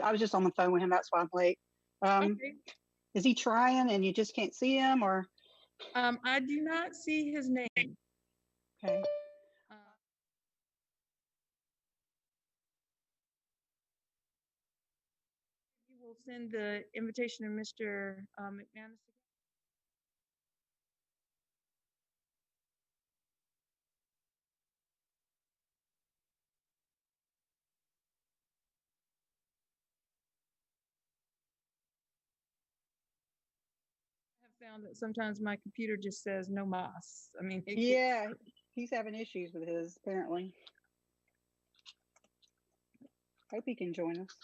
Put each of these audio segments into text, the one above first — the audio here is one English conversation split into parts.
I was just on the phone with him. That's why I'm late. Okay. Is he trying and you just can't see him, or? I do not see his name. Okay. You will send the invitation to Mr. McManus again. I have found that sometimes my computer just says no mas. I mean, Yeah, he's having issues with his, apparently. Hope he can join us.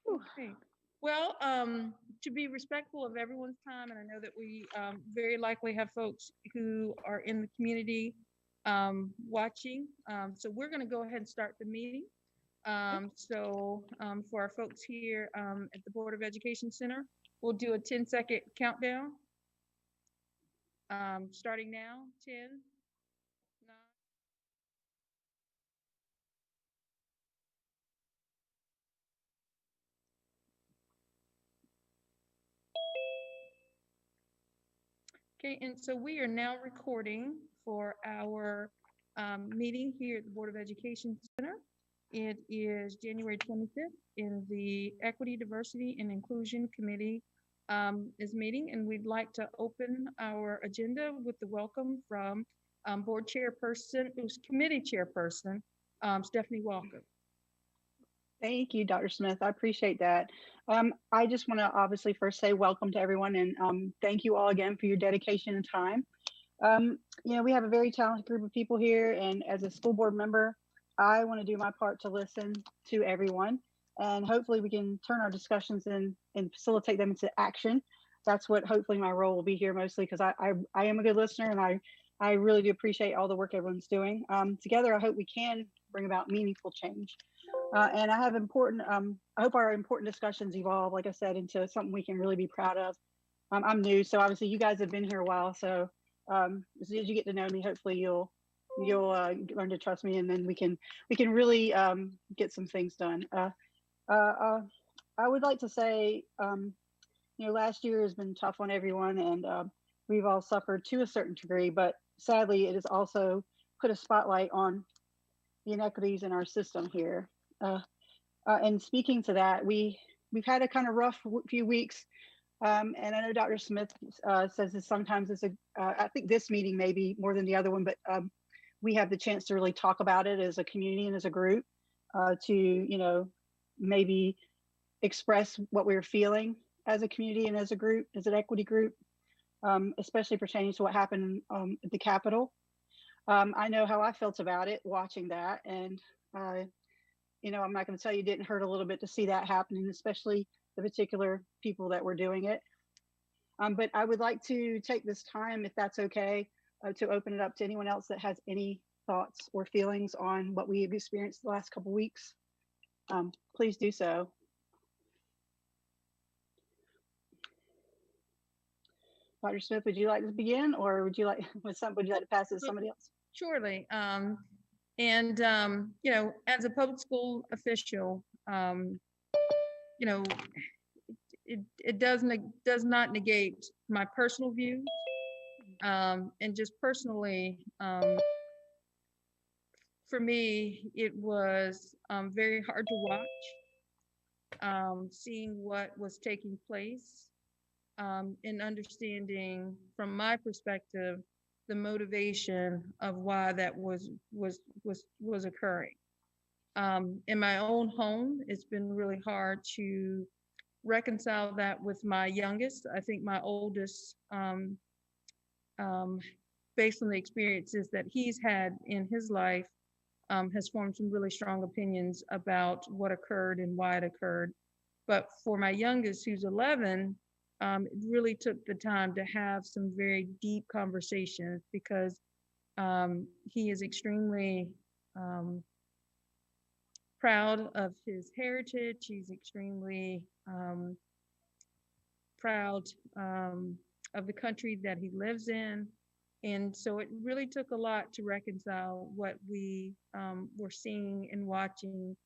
Okay. Well, to be respectful of everyone's time, and I know that we very likely have folks who are in the community watching. So we're going to go ahead and start the meeting. For our folks here at the Board of Education Center, we'll do a 10-second countdown. Starting now, 10, 9. Okay, and so we are now recording for our meeting here at the Board of Education Center. It is January 25th, in the Equity, Diversity, and Inclusion Committee is meeting, and we'd like to open our agenda with the welcome from Board Chairperson, who's Committee Chairperson, Stephanie Walker. Thank you, Dr. Smith. I appreciate that. I just want to obviously first say welcome to everyone, and thank you all again for your dedication and time. We have a very talented group of people here, and as a school board member, I want to do my part to listen to everyone, and hopefully we can turn our discussions and facilitate them into action. That's what hopefully my role will be here mostly, because I am a good listener, and I really do appreciate all the work everyone's doing. Together, I hope we can bring about meaningful change. And I have I hope our important discussions evolve, like I said, into something we can really be proud of. I'm new, so obviously you guys have been here a while. So as soon as you get to know me, hopefully you'll learn to trust me, and then we can really get some things done. I would like to say, last year has been tough on everyone, and we've all suffered to a certain degree, but sadly, it has also put a spotlight on the inequities in our system here. And speaking to that, we've had a kind of rough few weeks, and I know Dr. Smith says this sometimes is I think this meeting maybe more than the other one, but we have the chance to really talk about it as a community and as a group to maybe express what we're feeling as a community and as a group, as an equity group, especially pertaining to what happened at the Capitol. I know how I felt about it watching that, and I'm not going to tell you it didn't hurt a little bit to see that happening, especially the particular people that were doing it. But I would like to take this time, if that's okay, to open it up to anyone else that has any thoughts or feelings on what we have experienced the last couple of weeks. Please do so. Dr. Smith, would you like to begin, or would you like to pass it to somebody else? Surely. As a public school official, it does not negate my personal views, and just personally, for me, it was very hard to watch, seeing what was taking place, and understanding from my perspective the motivation of why that was occurring. In my own home, it's been really hard to reconcile that with my youngest. I think my oldest, based on the experiences that he's had in his life, has formed some really strong opinions about what occurred and why it occurred. But for my youngest, who's 11, it really took the time to have some very deep conversations, because he is extremely proud of his heritage. He's extremely proud of the country that he lives in. And so it really took a lot to reconcile what we were seeing and watching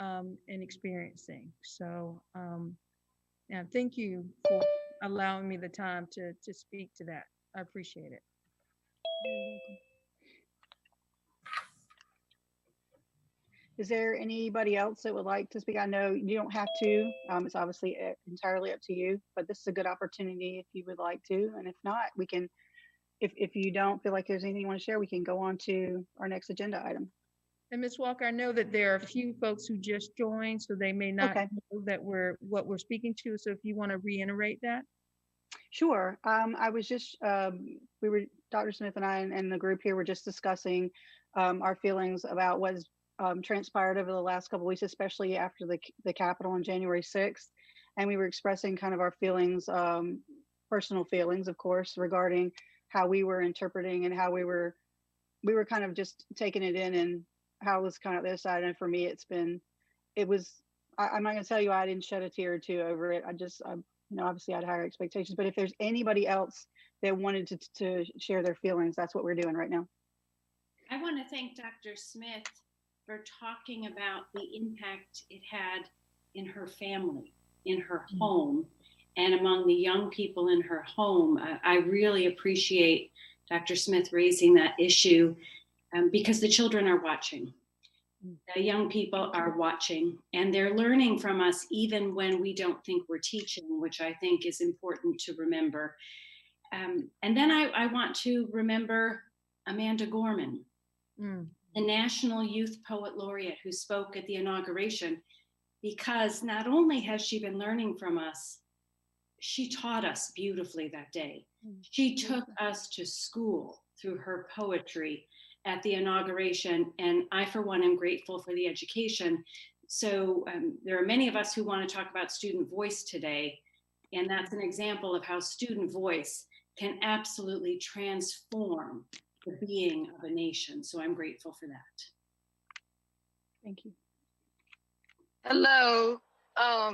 and experiencing. So yeah, thank you for allowing me the time to speak to that. I appreciate it. Is there anybody else that would like to speak? I know you don't have to. It's obviously entirely up to you, but this is a good opportunity if you would like to. And if not, we can, if you don't feel like there's anything you want to share, we can go on to our next agenda item. And Ms. Walker, I know that there are a few folks who just joined, so they may not Okay. know that what we're speaking to. So if you want to reiterate that. Sure. I was just, we were, Dr. Smith and I and the group here were just discussing our feelings about what's transpired over the last couple of weeks, especially after the Capitol on January 6th. And we were expressing kind of our feelings, personal feelings, of course, regarding how we were interpreting and how we were kind of just taking it in and how it was kind of the other side. And for me, it was, I'm not going to tell you I didn't shed a tear or two over it. Obviously I had higher expectations, but if there's anybody else that wanted to share their feelings, that's what we're doing right now. I want to thank Dr. Smith for talking about the impact it had in her family, in her home, and among the young people in her home. I really appreciate Dr. Smith raising that issue because the children are watching. The young people are watching, and they're learning from us even when we don't think we're teaching, which I think is important to remember. And then I want to remember Amanda Gorman, the National Youth Poet Laureate who spoke at the inauguration, because not only has she been learning from us, she taught us beautifully that day. She took us to school through her poetry at the inauguration, and I, for one, am grateful for the education. So there are many of us who want to talk about student voice today, and that's an example of how student voice can absolutely transform the being of a nation. So I'm grateful for that. Thank you. Hello.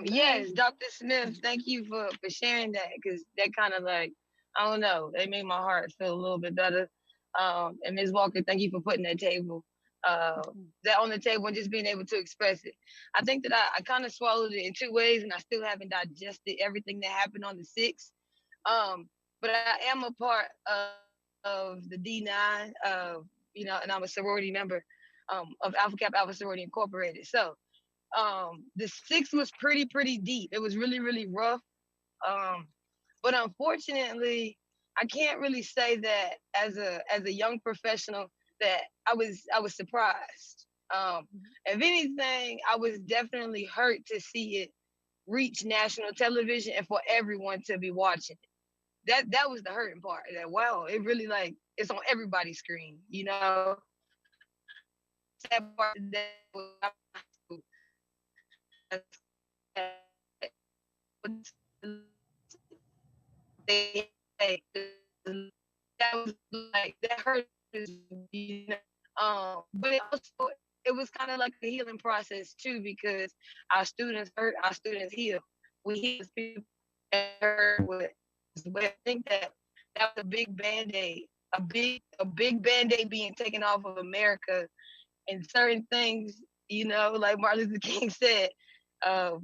Yes, Dr. Smith, thank you for sharing that, because that kind of like, I don't know, they made my heart feel a little bit better. And Ms. Walker, thank you for putting that on the table and just being able to express it. I think that I kind of swallowed it in two ways, and I still haven't digested everything that happened on the 6th. But I am a part of the D9, and I'm a sorority member of Alpha Kappa Alpha Sorority Incorporated. So the 6th was pretty deep. It was really, really rough. But unfortunately, I can't really say that as a young professional that I was surprised. If anything, I was definitely hurt to see it reach national television and for everyone to be watching it. That was the hurting part. That wow, it really like it's on everybody's screen, you know. That part that was like that hurt, you know. But it was kind of like a healing process too, because our students hurt, our students heal. We heal people and hurt with. I think that was a big band-aid, a big band-aid being taken off of America, and certain things, you know, like Martin Luther King said, are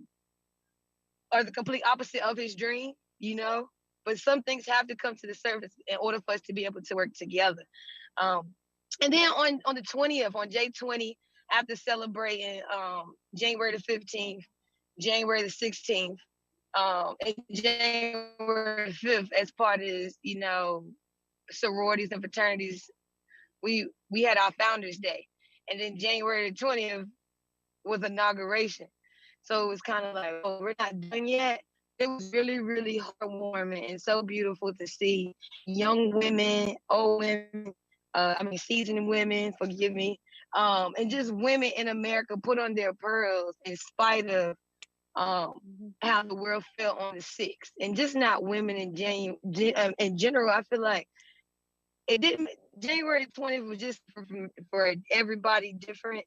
the complete opposite of his dream, you know. But some things have to come to the surface in order for us to be able to work together. And then on the 20th, on J20, after celebrating January the 15th, January the 16th, and January the 5th as part of, you know, sororities and fraternities, we had our Founders Day. And then January the 20th was inauguration. So it was kind of like, oh, we're not done yet. It was really, really heartwarming and so beautiful to see young women, old women, seasoned women, forgive me, and just women in America put on their pearls in spite of how the world felt on the 6th. And just not women in general. I feel like it didn't. January 20th was just for everybody different,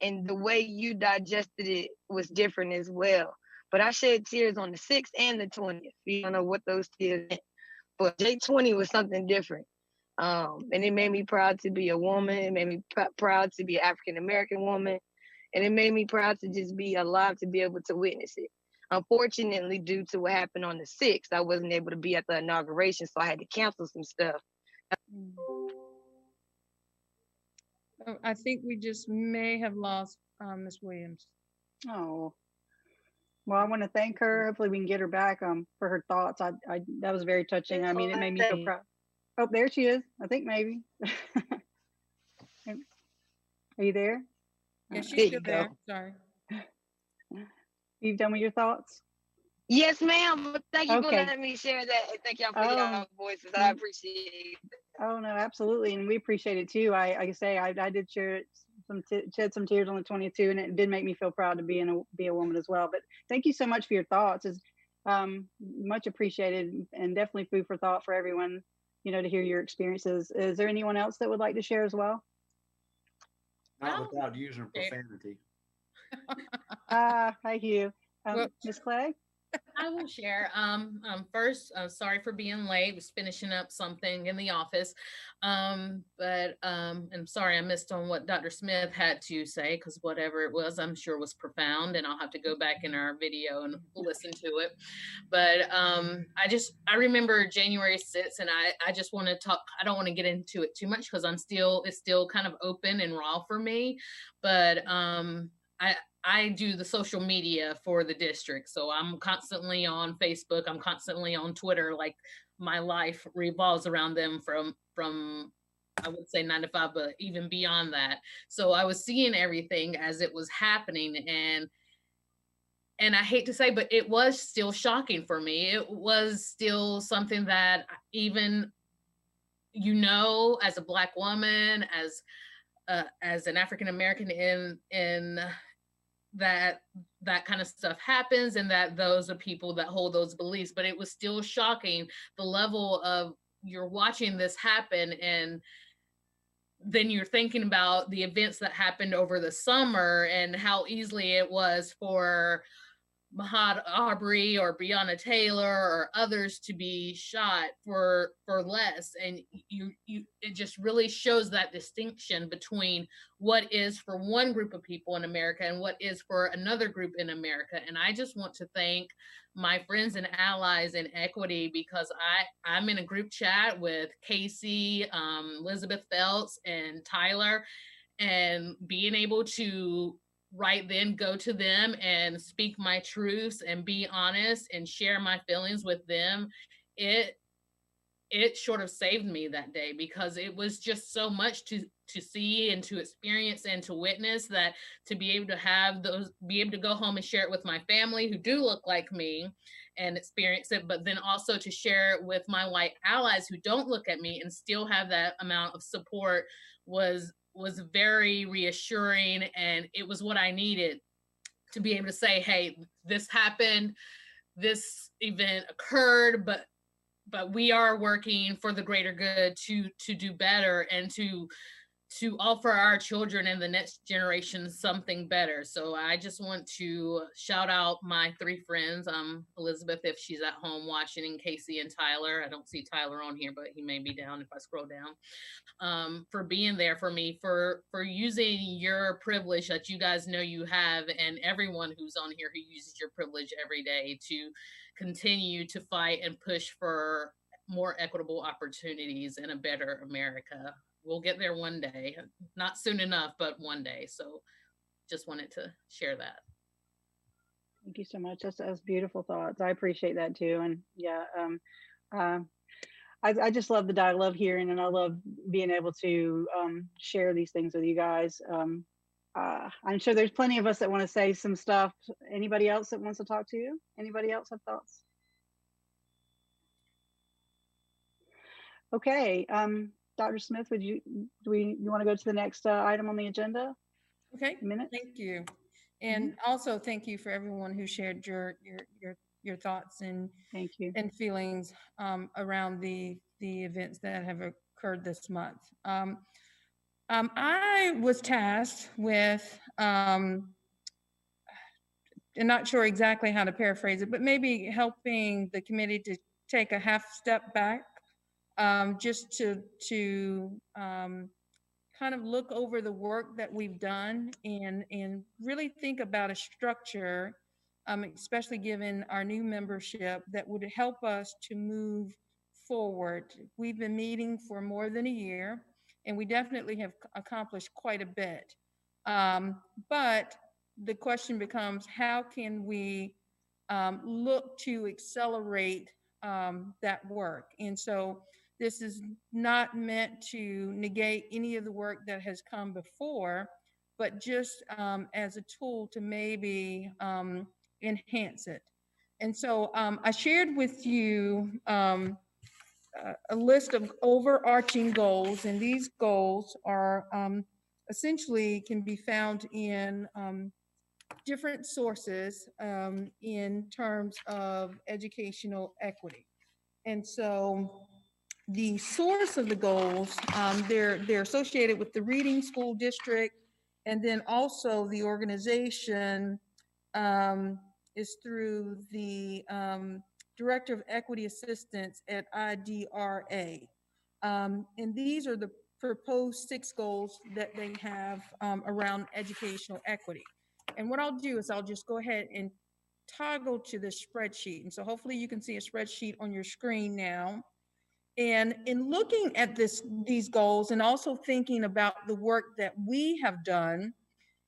and the way you digested it was different as well. But I shed tears on the 6th and the 20th. You don't know what those tears meant. But J20 was something different. And it made me proud to be a woman. It made me proud to be an African American woman. And it made me proud to just be alive to be able to witness it. Unfortunately, due to what happened on the 6th, I wasn't able to be at the inauguration, so I had to cancel some stuff. Oh, I think we just may have lost Ms. Williams. Oh, well, I want to thank her. Hopefully we can get her back for her thoughts. That was very touching. I mean, it made me feel proud. Oh, there she is. I think maybe. Are you there? Yeah, she's There still you there. go. Sorry. You've done with your thoughts? Yes, ma'am. Thank you for Okay. letting me share that. And thank y'all for Oh, y'all voices. I appreciate it. oh no, absolutely, and we appreciate it too. Like I say, I did share shed some tears on the 22, and it did make me feel proud to be a woman as well. But thank you so much for your thoughts. It's much appreciated, and definitely food for thought for everyone. You know, to hear your experiences. Is there anyone else that would like to share as well? Not without using profanity. Hi, Hugh. Well- Miss Clegg? I will share. First, sorry for being late. Was finishing up something in the office. But I'm sorry I missed on what Dr. Smith had to say, because whatever it was, I'm sure was profound, and I'll have to go back in our video and listen to it. But I remember January 6th, and I just want to talk. I don't want to get into it too much because it's still kind of open and raw for me. But I do the social media for the district. So I'm constantly on Facebook. I'm constantly on Twitter. Like my life revolves around them from I would say 9 to 5, but even beyond that. So I was seeing everything as it was happening, and I hate to say, but it was still shocking for me. It was still something that even, as a Black woman, as an African American in that kind of stuff happens, and that those are people that hold those beliefs. But it was still shocking, the level of, you're watching this happen, and then you're thinking about the events that happened over the summer and how easily it was for Mahad Aubrey or Breonna Taylor or others to be shot for less. And it just really shows that distinction between what is for one group of people in America and what is for another group in America. And I just want to thank my friends and allies in Equity, because I'm in a group chat with Casey, Elizabeth Phelps, and Tyler, and being able to right then go to them and speak my truths and be honest and share my feelings with them, it sort of saved me that day, because it was just so much to see and to experience and to witness, that to be able to go home and share it with my family who do look like me and experience it, but then also to share it with my white allies who don't look at me and still have that amount of support was very reassuring. And it was what I needed to be able to say, hey, this happened, this event occurred, but we are working for the greater good to do better and to offer our children and the next generation something better. So I just want to shout out my 3 friends. Elizabeth, if she's at home watching, and Casey and Tyler. I don't see Tyler on here, but he may be down if I scroll down. For being there for me, for using your privilege that you guys know you have, and everyone who's on here who uses your privilege every day to continue to fight and push for more equitable opportunities and a better America. We'll get there one day, not soon enough, but one day. So just wanted to share that. Thank you so much. That's beautiful thoughts. I appreciate that too. And yeah, I just love I love hearing, and I love being able to share these things with you guys. I'm sure there's plenty of us that want to say some stuff. Anybody else that wants to talk to you? Anybody else have thoughts? Okay. Dr. Smith, you want to go to the next item on the agenda? Okay. Thank you. And also thank you for everyone who shared your thoughts and thank you and feelings around the events that have occurred this month. I was tasked with, I'm not sure exactly how to paraphrase it, but maybe helping the committee to take a half step back just to kind of look over the work that we've done and really think about a structure, especially given our new membership, that would help us to move forward. We've been meeting for more than a year, and we definitely have accomplished quite a bit. But the question becomes, how can we look to accelerate that work? And so this is not meant to negate any of the work that has come before, but just as a tool to maybe enhance it. And so I shared with you a list of overarching goals, and these goals are essentially can be found in different sources in terms of educational equity. And so the source of the goals, they're associated with the reading school district, and then also the organization is through the Director of Equity Assistance at IDRA. And these are the proposed 6 goals that they have around educational equity. And what I'll do is I'll just go ahead and toggle to the spreadsheet. And so hopefully you can see a spreadsheet on your screen now. And in looking at these goals and also thinking about the work that we have done,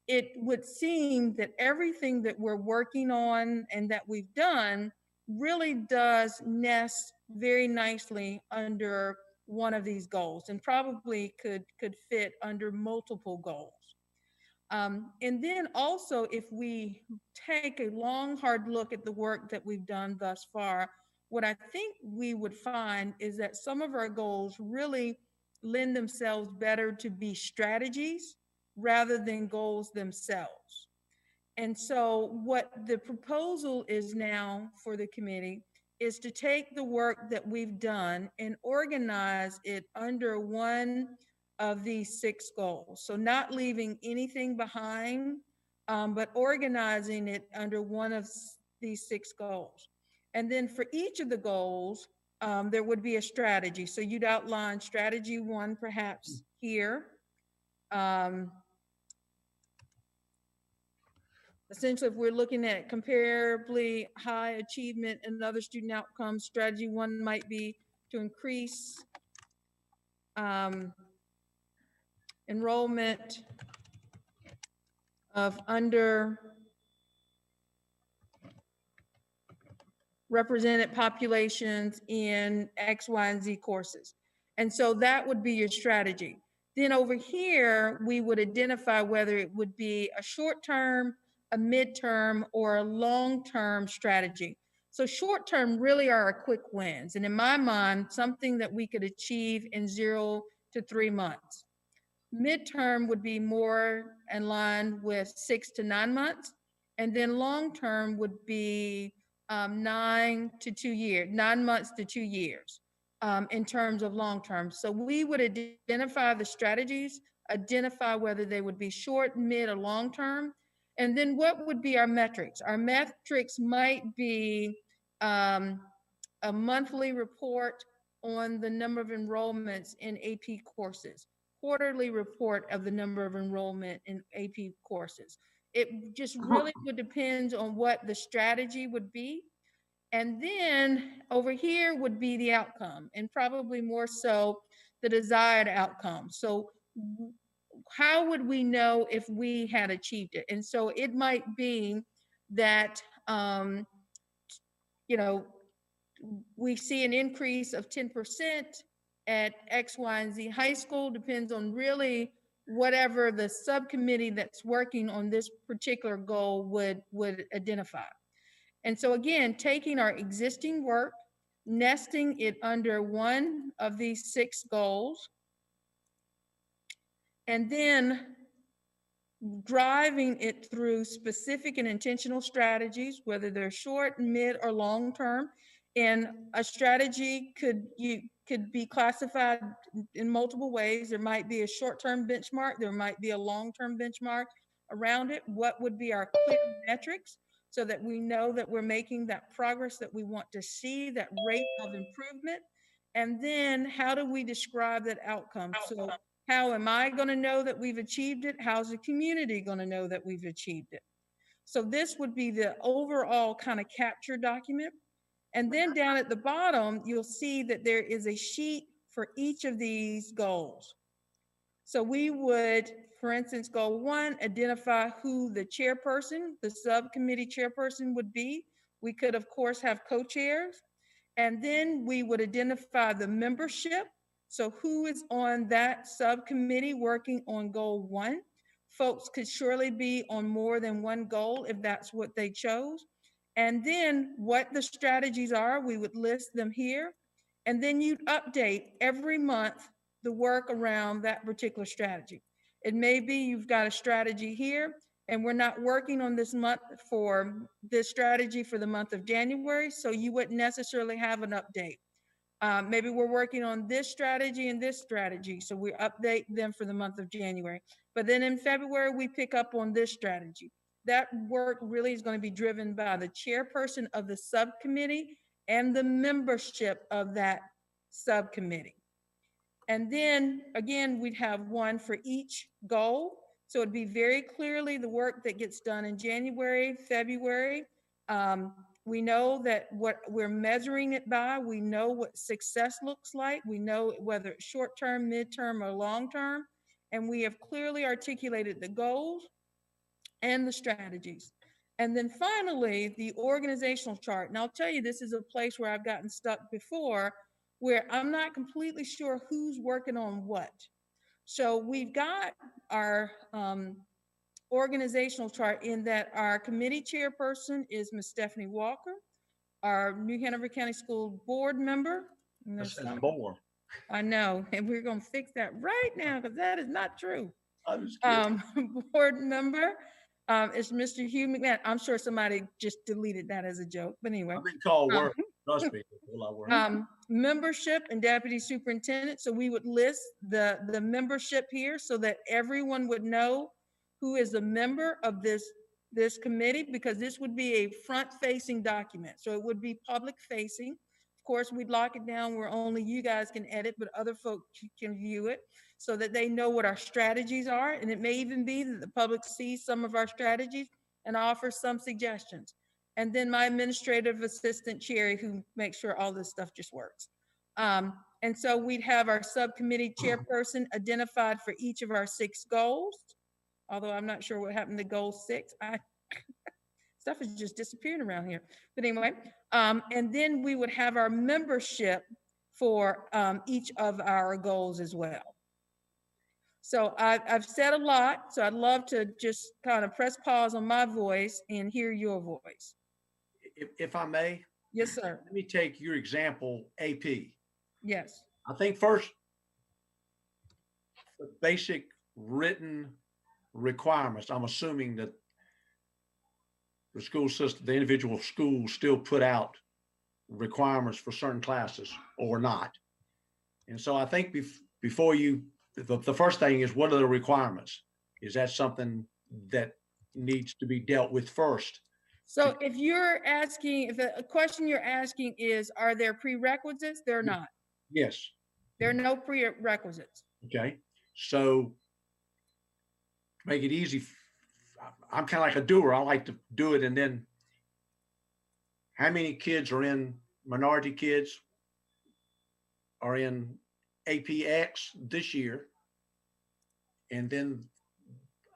it would seem that everything that we're working on and that we've done really does nest very nicely under one of these goals, and probably could fit under multiple goals. And then also, if we take a long, hard look at the work that we've done thus far, what I think we would find is that some of our goals really lend themselves better to be strategies rather than goals themselves. And so what the proposal is now for the committee is to take the work that we've done and organize it under one of these 6 goals. So not leaving anything behind, but organizing it under one of these 6 goals. And then for each of the goals, there would be a strategy. So you'd outline strategy 1 perhaps here. Essentially, if we're looking at comparably high achievement and other student outcomes, strategy 1 might be to increase enrollment of underrepresented populations in X, Y, and Z courses. And so that would be your strategy. Then over here, we would identify whether it would be a short-term, a midterm, or a long-term strategy. So short-term really are our quick wins. And in my mind, something that we could achieve in 0 to 3 months. Midterm would be more in line with 6 to 9 months. And then long-term would be 9 to 2 years, 9 months to 2 years in terms of long-term. So we would identify the strategies, identify whether they would be short, mid, or long-term. And then what would be our metrics? Our metrics might be a monthly report on the number of enrollments in AP courses, quarterly report of the number of enrollment in AP courses. It just really would depend on what the strategy would be. And then over here would be the outcome, and probably more so the desired outcome. So how would we know if we had achieved it? And so it might be that, you know, we see an increase of 10% at X, Y, and Z high school, depends on really whatever the subcommittee that's working on this particular goal would identify. And so again, taking our existing work, nesting it under one of these 6 goals, and then driving it through specific and intentional strategies, whether they're short, mid, or long term. And a strategy could be classified in multiple ways. There might be a short-term benchmark, there might be a long-term benchmark around it. What would be our clear metrics so that we know that we're making that progress that we want to see, that rate of improvement? And then how do we describe that outcome? So how am I going to know that we've achieved it? How's the community going to know that we've achieved it? So this would be the overall kind of capture document. And then down at the bottom, you'll see that there is a sheet for each of these goals. So we would, for instance, goal 1, identify who the chairperson, the subcommittee chairperson would be. We could, of course, have co-chairs. And then we would identify the membership. So who is on that subcommittee working on goal 1? Folks could surely be on more than one goal if that's what they chose. And then what the strategies are, we would list them here. And then you'd update every month the work around that particular strategy. It may be you've got a strategy here and we're not working on this month for this strategy for the month of January, so you wouldn't necessarily have an update. Maybe we're working on this strategy and this strategy, so we update them for the month of January. But then in February, we pick up on this strategy. That work really is going to be driven by the chairperson of the subcommittee and the membership of that subcommittee. And then again, we'd have one for each goal. So it'd be very clearly the work that gets done in January, February. We know that what we're measuring it by, we know what success looks like. We know whether it's short-term, mid-term, or long-term. And we have clearly articulated the goals and the strategies. And then finally, the organizational chart. And I'll tell you, this is a place where I've gotten stuck before, where I'm not completely sure who's working on what. So we've got our organizational chart in that our committee chairperson is Ms. Stephanie Walker, our New Hanover County School Board member. That's more. I know, and we're going to fix that right now because that is not true. I'm just kidding. Board member is Mr. Hugh McMahon. I'm sure somebody just deleted that as a joke, but anyway. I've been called work. Trust me. A lot of work. Membership and deputy superintendent. So we would list the membership here so that everyone would know who is a member of this committee, because this would be a front-facing document. So it would be public-facing. Of course, we'd lock it down where only you guys can edit, but other folks can view it so that they know what our strategies are. And it may even be that the public sees some of our strategies and offers some suggestions. And then my administrative assistant, Cherry, who makes sure all this stuff just works. And so we'd have our subcommittee chairperson identified for each of our 6 goals, although I'm not sure what happened to goal 6. Stuff is just disappearing around here. But anyway, and then we would have our membership for each of our goals as well. So I've said a lot, so I'd love to just kind of press pause on my voice and hear your voice. If I may. Yes, sir. Let me take your example, AP. Yes. I think first, the basic written requirements, I'm assuming that the school system, the individual schools still put out requirements for certain classes or not. And so I think before you, the first thing is, what are the requirements? Is that something that needs to be dealt with first? So if you're asking, if the question you're asking is, are there prerequisites? They're not. Yes. There are no prerequisites. Okay. So to make it easy, I'm kind of like a doer. I like to do it. And then how many kids are in, minority kids are in APX this year? And then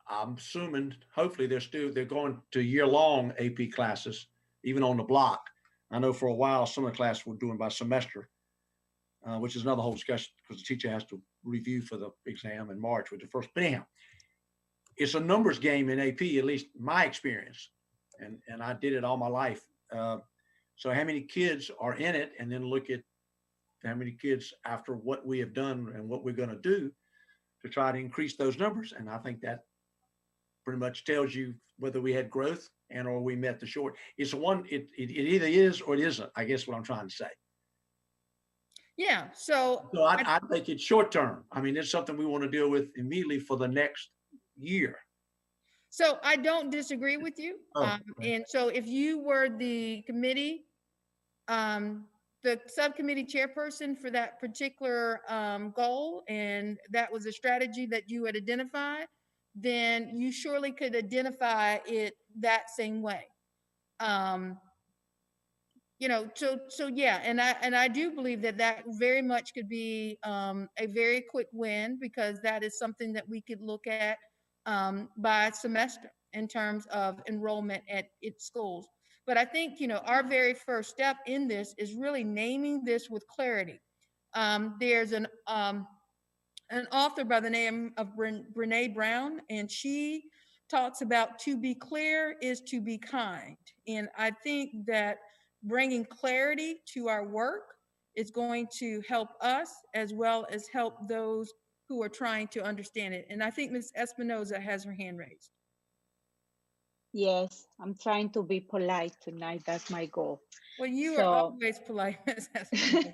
I'm assuming, hopefully they're going to year-long AP classes, even on the block. I know for a while, some of the classes were doing by semester, which is another whole discussion because the teacher has to review for the exam in March with the first. But anyhow, it's a numbers game in AP, at least my experience. And I did it all my life. So how many kids are in it, and then look at how many kids after what we have done and what we're going to do to try to increase those numbers. And I think that pretty much tells you whether we had growth and or we met the short. It's one, it either is or it isn't, I guess what I'm trying to say. Yeah, so I think it's short term. I mean, it's something we want to deal with immediately for the next year. So I don't disagree with you. Okay. And so if you were the committee, the the subcommittee chairperson for that particular goal, and that was a strategy that you had identified, then you surely could identify it that same way. Um, so yeah, and I do believe that that very much could be a very quick win, because that is something that we could look at by semester in terms of enrollment at its schools. But I think our very first step in this is really naming this with clarity. There's an author by the name of Brene Brown, and she talks about to be clear is to be kind. And I think that bringing clarity to our work is going to help us as well as help those who are trying to understand it. And I think Ms. Espinoza has her hand raised. Yes, I'm trying to be polite tonight. That's my goal. Well, you are So always polite, Ms. Espinoza.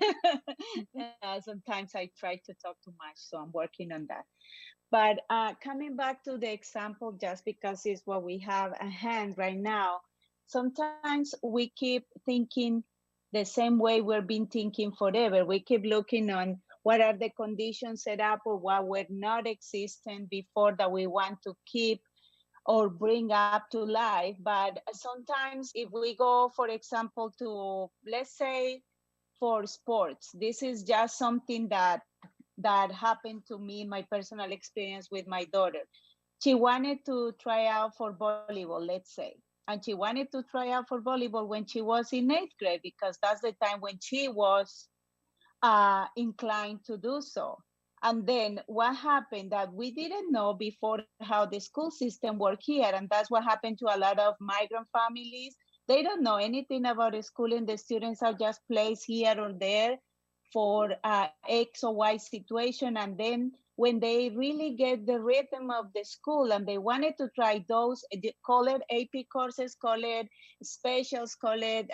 sometimes I try to talk too much, so I'm working on that. But coming back to the example, just because it's what we have at hand right now, sometimes we keep thinking the same way we've been thinking forever. We keep looking on what are the conditions set up or what were not existing before that we want to keep or bring up to life. But sometimes if we go, for example, to, let's say, for sports, this is just something that happened to me, my personal experience with my daughter. She wanted to try out for volleyball, let's say. And she wanted to try out for volleyball when she was in 8th grade, because that's the time when she was inclined to do so. And then what happened that we didn't know before how the school system worked here. And that's what happened to a lot of migrant families. They don't know anything about the schooling. The students are just placed here or there for X or Y situation. And then when they really get the rhythm of the school and they wanted to try those, call it AP courses, call it specials, call it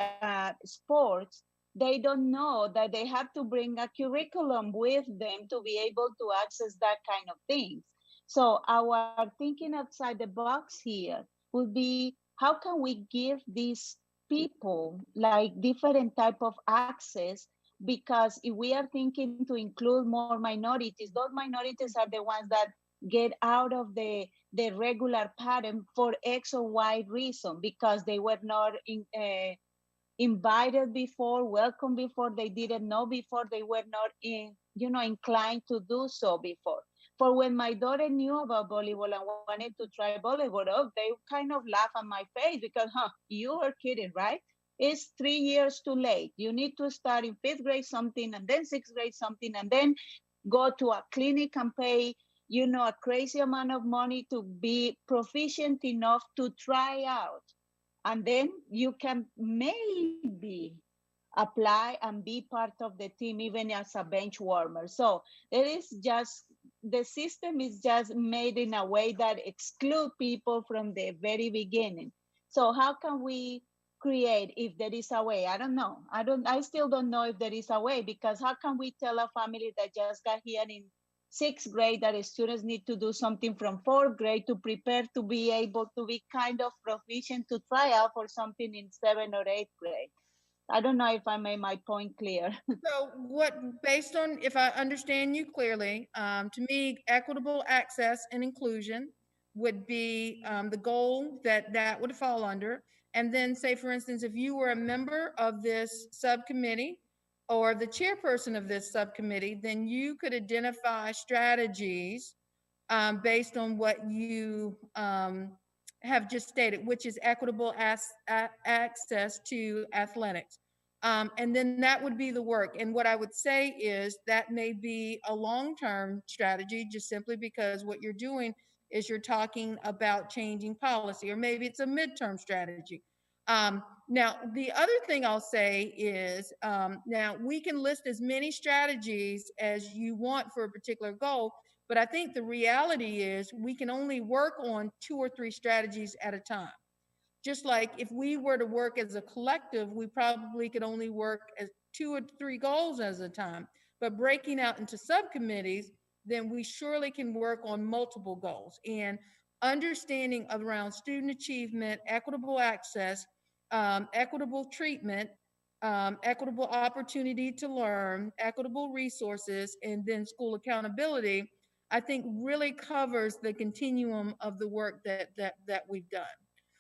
sports, they don't know that they have to bring a curriculum with them to be able to access that kind of things. So our thinking outside the box here would be, how can we give these people like different type of access? Because if we are thinking to include more minorities, those minorities are the ones that get out of the regular pattern for X or Y reason, because they were not invited before, welcome before, they didn't know before, they were not inclined to do so before. For when my daughter knew about volleyball and wanted to try volleyball, they kind of laugh on my face because, you are kidding, right? It's 3 years too late. You need to start in 5th grade something, and then 6th grade something, and then go to a clinic and pay, a crazy amount of money to be proficient enough to try out. And then you can maybe apply and be part of the team even as a bench warmer. So it is just, the system is just made in a way that exclude people from the very beginning. So how can we create, if there is a way? I don't know. I still don't know if there is a way, because how can we tell a family that just got here in 6th grade that students need to do something from 4th grade to prepare to be able to be kind of proficient to try out for something in 7th or 8th grade? I don't know if I made my point clear. So based on, if I understand you clearly, to me, equitable access and inclusion would be the goal that would fall under. And then say, for instance, if you were a member of this subcommittee or the chairperson of this subcommittee, then you could identify strategies based on what you have just stated, which is equitable access to athletics. And then that would be the work. And what I would say is that may be a long-term strategy, just simply because what you're doing is you're talking about changing policy, or maybe it's a midterm strategy. Now, the other thing I'll say is, now we can list as many strategies as you want for a particular goal, but I think the reality is we can only work on 2 or 3 strategies at a time. Just like if we were to work as a collective, we probably could only work as 2 or 3 goals at a time. But breaking out into subcommittees, then we surely can work on multiple goals. And understanding around student achievement, equitable access, equitable treatment, equitable opportunity to learn, equitable resources, and then school accountability, I think really covers the continuum of the work that we've done.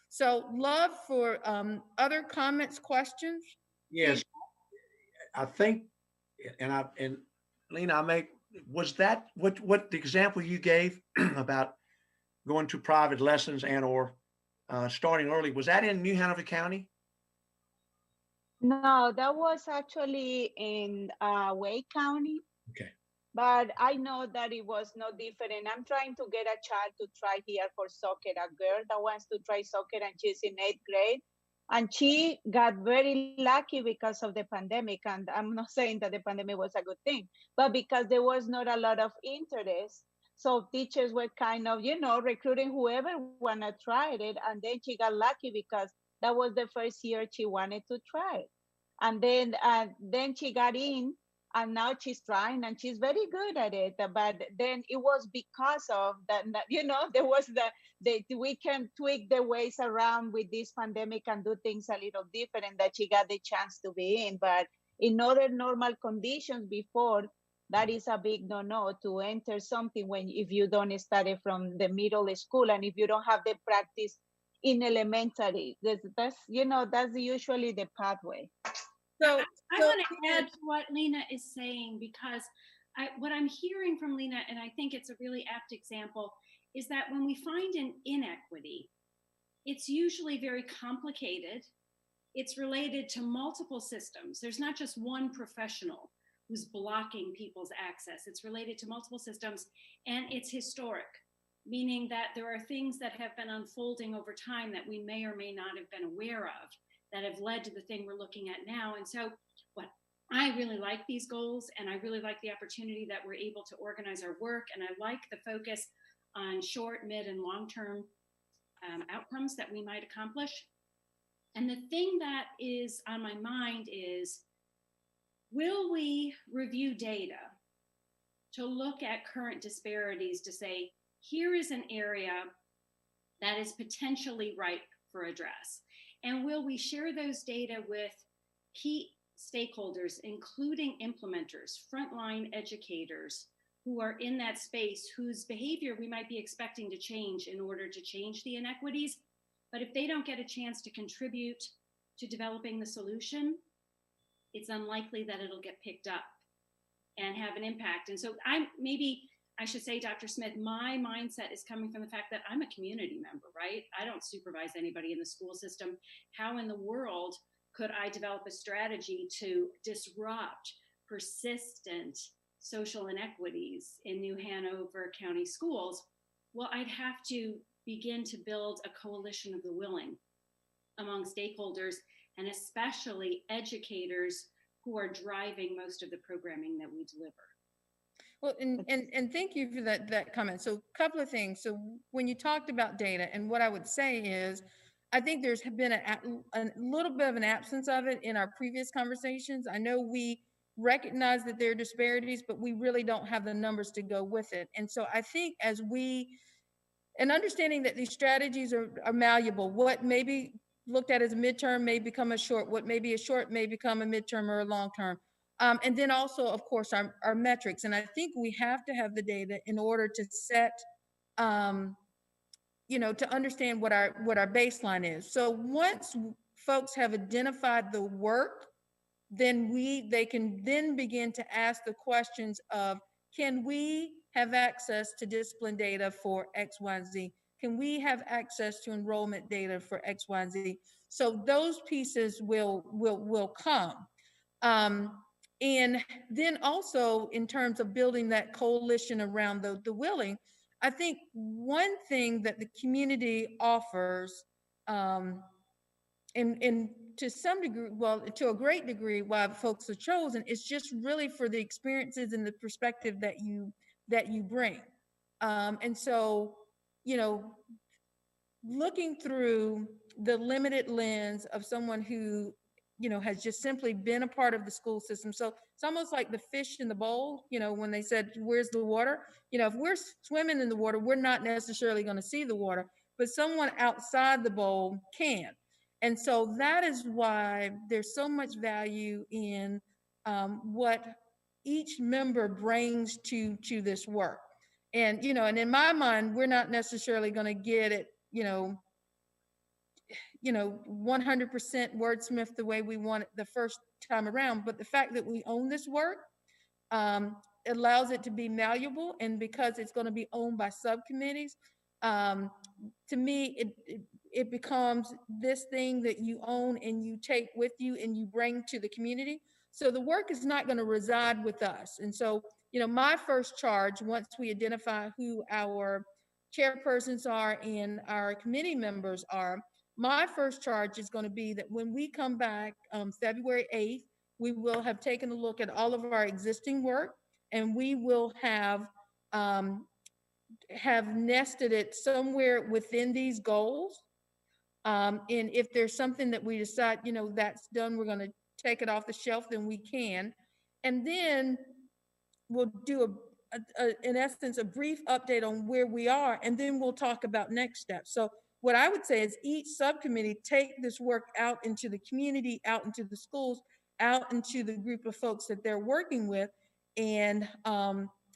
So, love for other comments, questions. Yes, I think, and Lena, was that what the example you gave about going to private lessons and or starting early, was that in New Hanover County? No, that was actually in Wake County, Okay. but I know that it was no different. I'm trying to get a child to try here for soccer, a girl that wants to try soccer, and she's in 8th grade. And she got very lucky because of the pandemic. And I'm not saying that the pandemic was a good thing, but because there was not a lot of interest. So teachers were kind of, recruiting whoever wanna try it. And then she got lucky because that was the first year she wanted to try it. And then she got in, and now she's trying and she's very good at it. But then it was because of that, there was we can tweak the ways around with this pandemic and do things a little different, that she got the chance to be in. But in other normal conditions before, that is a big no to enter something when if you don't start it from the middle school, and if you don't have the practice in elementary. That's usually the pathway. So I want to add to what Lena is saying, because what I'm hearing from Lena, and I think it's a really apt example, is that when we find an inequity, it's usually very complicated. It's related to multiple systems. There's not just one professional who's blocking people's access. It's related to multiple systems, and it's historic, meaning that there are things that have been unfolding over time that we may or may not have been aware of, that have led to the thing we're looking at now. And so I really like these goals, and I really like the opportunity that we're able to organize our work, and I like the focus on short, mid, and long-term outcomes that we might accomplish. And the thing that is on my mind is, will we review data to look at current disparities to say, here is an area that is potentially ripe for address? And will we share those data with key stakeholders, including implementers, frontline educators who are in that space, whose behavior we might be expecting to change in order to change the inequities? But if they don't get a chance to contribute to developing the solution, it's unlikely that it'll get picked up and have an impact. And so I should say, Dr. Smith, my mindset is coming from the fact that I'm a community member, right? I don't supervise anybody in the school system. How in the world could I develop a strategy to disrupt persistent social inequities in New Hanover County schools? Well, I'd have to begin to build a coalition of the willing among stakeholders, and especially educators who are driving most of the programming that we deliver. Well, and thank you for that comment. So a couple of things. So when you talked about data, and what I would say is, I think there's been a little bit of an absence of it in our previous conversations. I know we recognize that there are disparities, but we really don't have the numbers to go with it. And so I think and understanding that these strategies are malleable, what may be looked at as a midterm may become a short, what may be a short may become a midterm or a long term. And then also, of course, our metrics. And I think we have to have the data in order to set, to understand what our baseline is. So once folks have identified the work, then they can then begin to ask the questions of, can we have access to discipline data for X, Y, and Z? Can we have access to enrollment data for X, Y, and Z? So those pieces will come. And then also in terms of building that coalition around the willing, I think one thing that the community offers, and to some degree, well, to a great degree, why folks are chosen, is just really for the experiences and the perspective that you bring. And so, looking through the limited lens of someone who has just simply been a part of the school system. So it's almost like the fish in the bowl, when they said, where's the water? If we're swimming in the water, we're not necessarily going to see the water, but someone outside the bowl can. And so that is why there's so much value in what each member brings to this work. And, and in my mind, we're not necessarily going to get it, 100% wordsmith the way we want it the first time around. But the fact that we own this work allows it to be malleable. And because it's going to be owned by subcommittees, to me, it becomes this thing that you own and you take with you and you bring to the community. So the work is not going to reside with us. And so, my first charge, once we identify who our chairpersons are and our committee members are, my first charge is going to be that when we come back February 8th, we will have taken a look at all of our existing work, and we will have nested it somewhere within these goals. And if there's something that we decide, that's done, we're going to take it off the shelf, then we can. And then we'll do in essence, a brief update on where we are, and then we'll talk about next steps. So what I would say is each subcommittee take this work out into the community, out into the schools, out into the group of folks that they're working with, and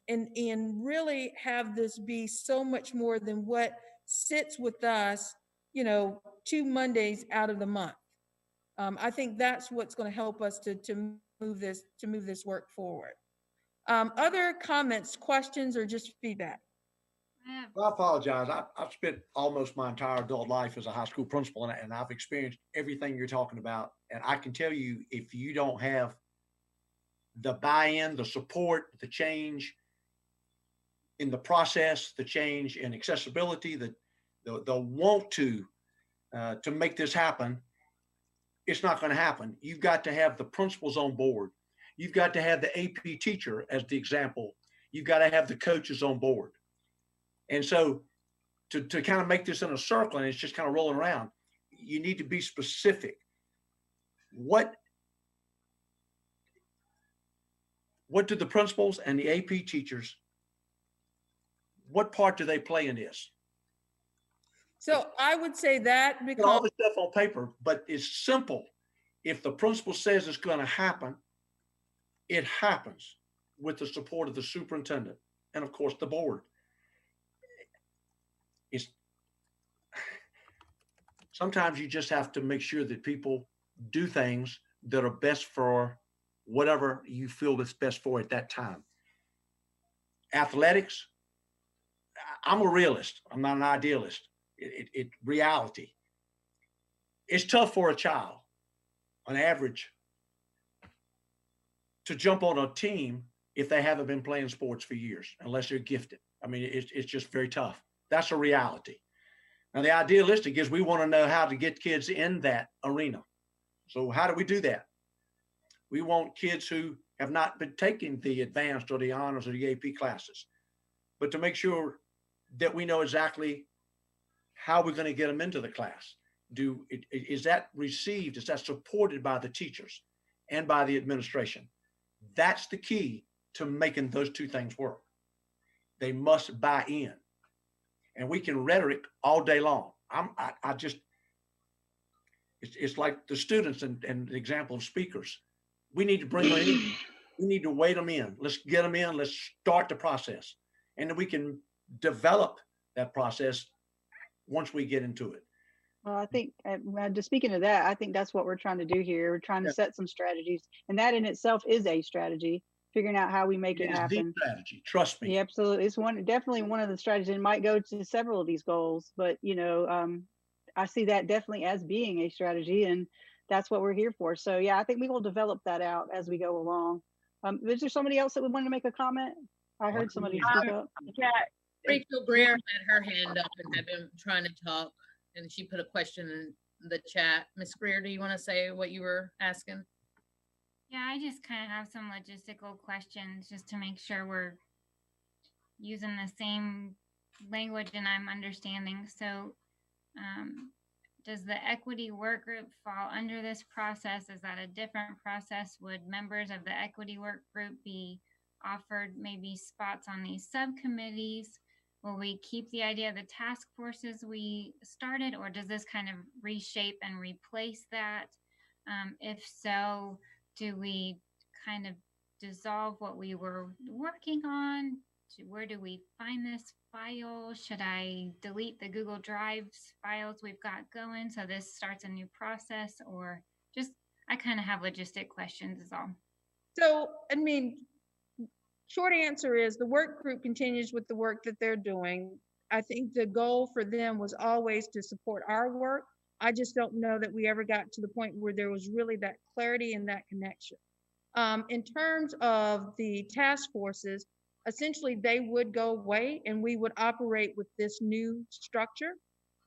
really have this be so much more than what sits with us, 2 Mondays out of the month. I think that's what's going to help us to move this work forward. Other comments, questions, or just feedback? Well, I apologize. I've spent almost my entire adult life as a high school principal, and I've experienced everything you're talking about. And I can tell you, if you don't have the buy-in, the support, the change in the process, the change in accessibility, the want to make this happen, it's not going to happen. You've got to have the principals on board. You've got to have the AP teacher as the example. You've got to have the coaches on board. And so to kind of make this in a circle and it's just kind of rolling around, you need to be specific. What do the principals and the AP teachers, what part do they play in this? So I would say that because all the stuff on paper, but it's simple. If the principal says it's going to happen, it happens with the support of the superintendent and of course the board. Sometimes you just have to make sure that people do things that are best for whatever you feel that's best for at that time. Athletics, I'm a realist. I'm not an idealist. It reality. It's tough for a child, on average, to jump on a team if they haven't been playing sports for years, unless they're gifted. I mean, it's just very tough. That's a reality. Now, the idealistic is we want to know how to get kids in that arena. So how do we do that? We want kids who have not been taking the advanced or the honors or the AP classes, but to make sure that we know exactly how we're going to get them into the class. Is that received? Is that supported by the teachers and by the administration? That's the key to making those two things work. They must buy in. And we can rhetoric all day long. It's like the students and the example of speakers. We need to bring them in. We need to wait them in. Let's get them in. Let's start the process. And then we can develop that process once we get into it. Well, I think, just speaking of that, I think that's what we're trying to do here. We're trying to set some strategies, and that in itself is a strategy, figuring out how we make it happen. The strategy, trust me. Yeah, absolutely. It's definitely one of the strategies, and might go to several of these goals, but I see that definitely as being a strategy, and that's what we're here for. So yeah, I think we will develop that out as we go along. Is there somebody else that would want to make a comment? I heard somebody speak up. Yeah, Rachel Greer had her hand up and had been trying to talk, and she put a question in the chat. Ms. Greer, do you want to say what you were asking? Yeah, I just kind of have some logistical questions just to make sure we're using the same language and I'm understanding. So does the equity work group fall under this process? Is that a different process? Would members of the equity work group be offered maybe spots on these subcommittees? will we keep the idea of the task forces we started, or does this kind of reshape and replace that? If so, do we kind of dissolve what we were working on? Where do we find this file? Should I delete the Google Drives files we've got going so this starts a new process? Or just, I kind of have logistic questions is all. So, I mean, short answer is the work group continues with the work that they're doing. I think the goal for them was always to support our work. I just don't know that we ever got to the point where there was really that clarity and that connection. In terms of the task forces, essentially they would go away and we would operate with this new structure.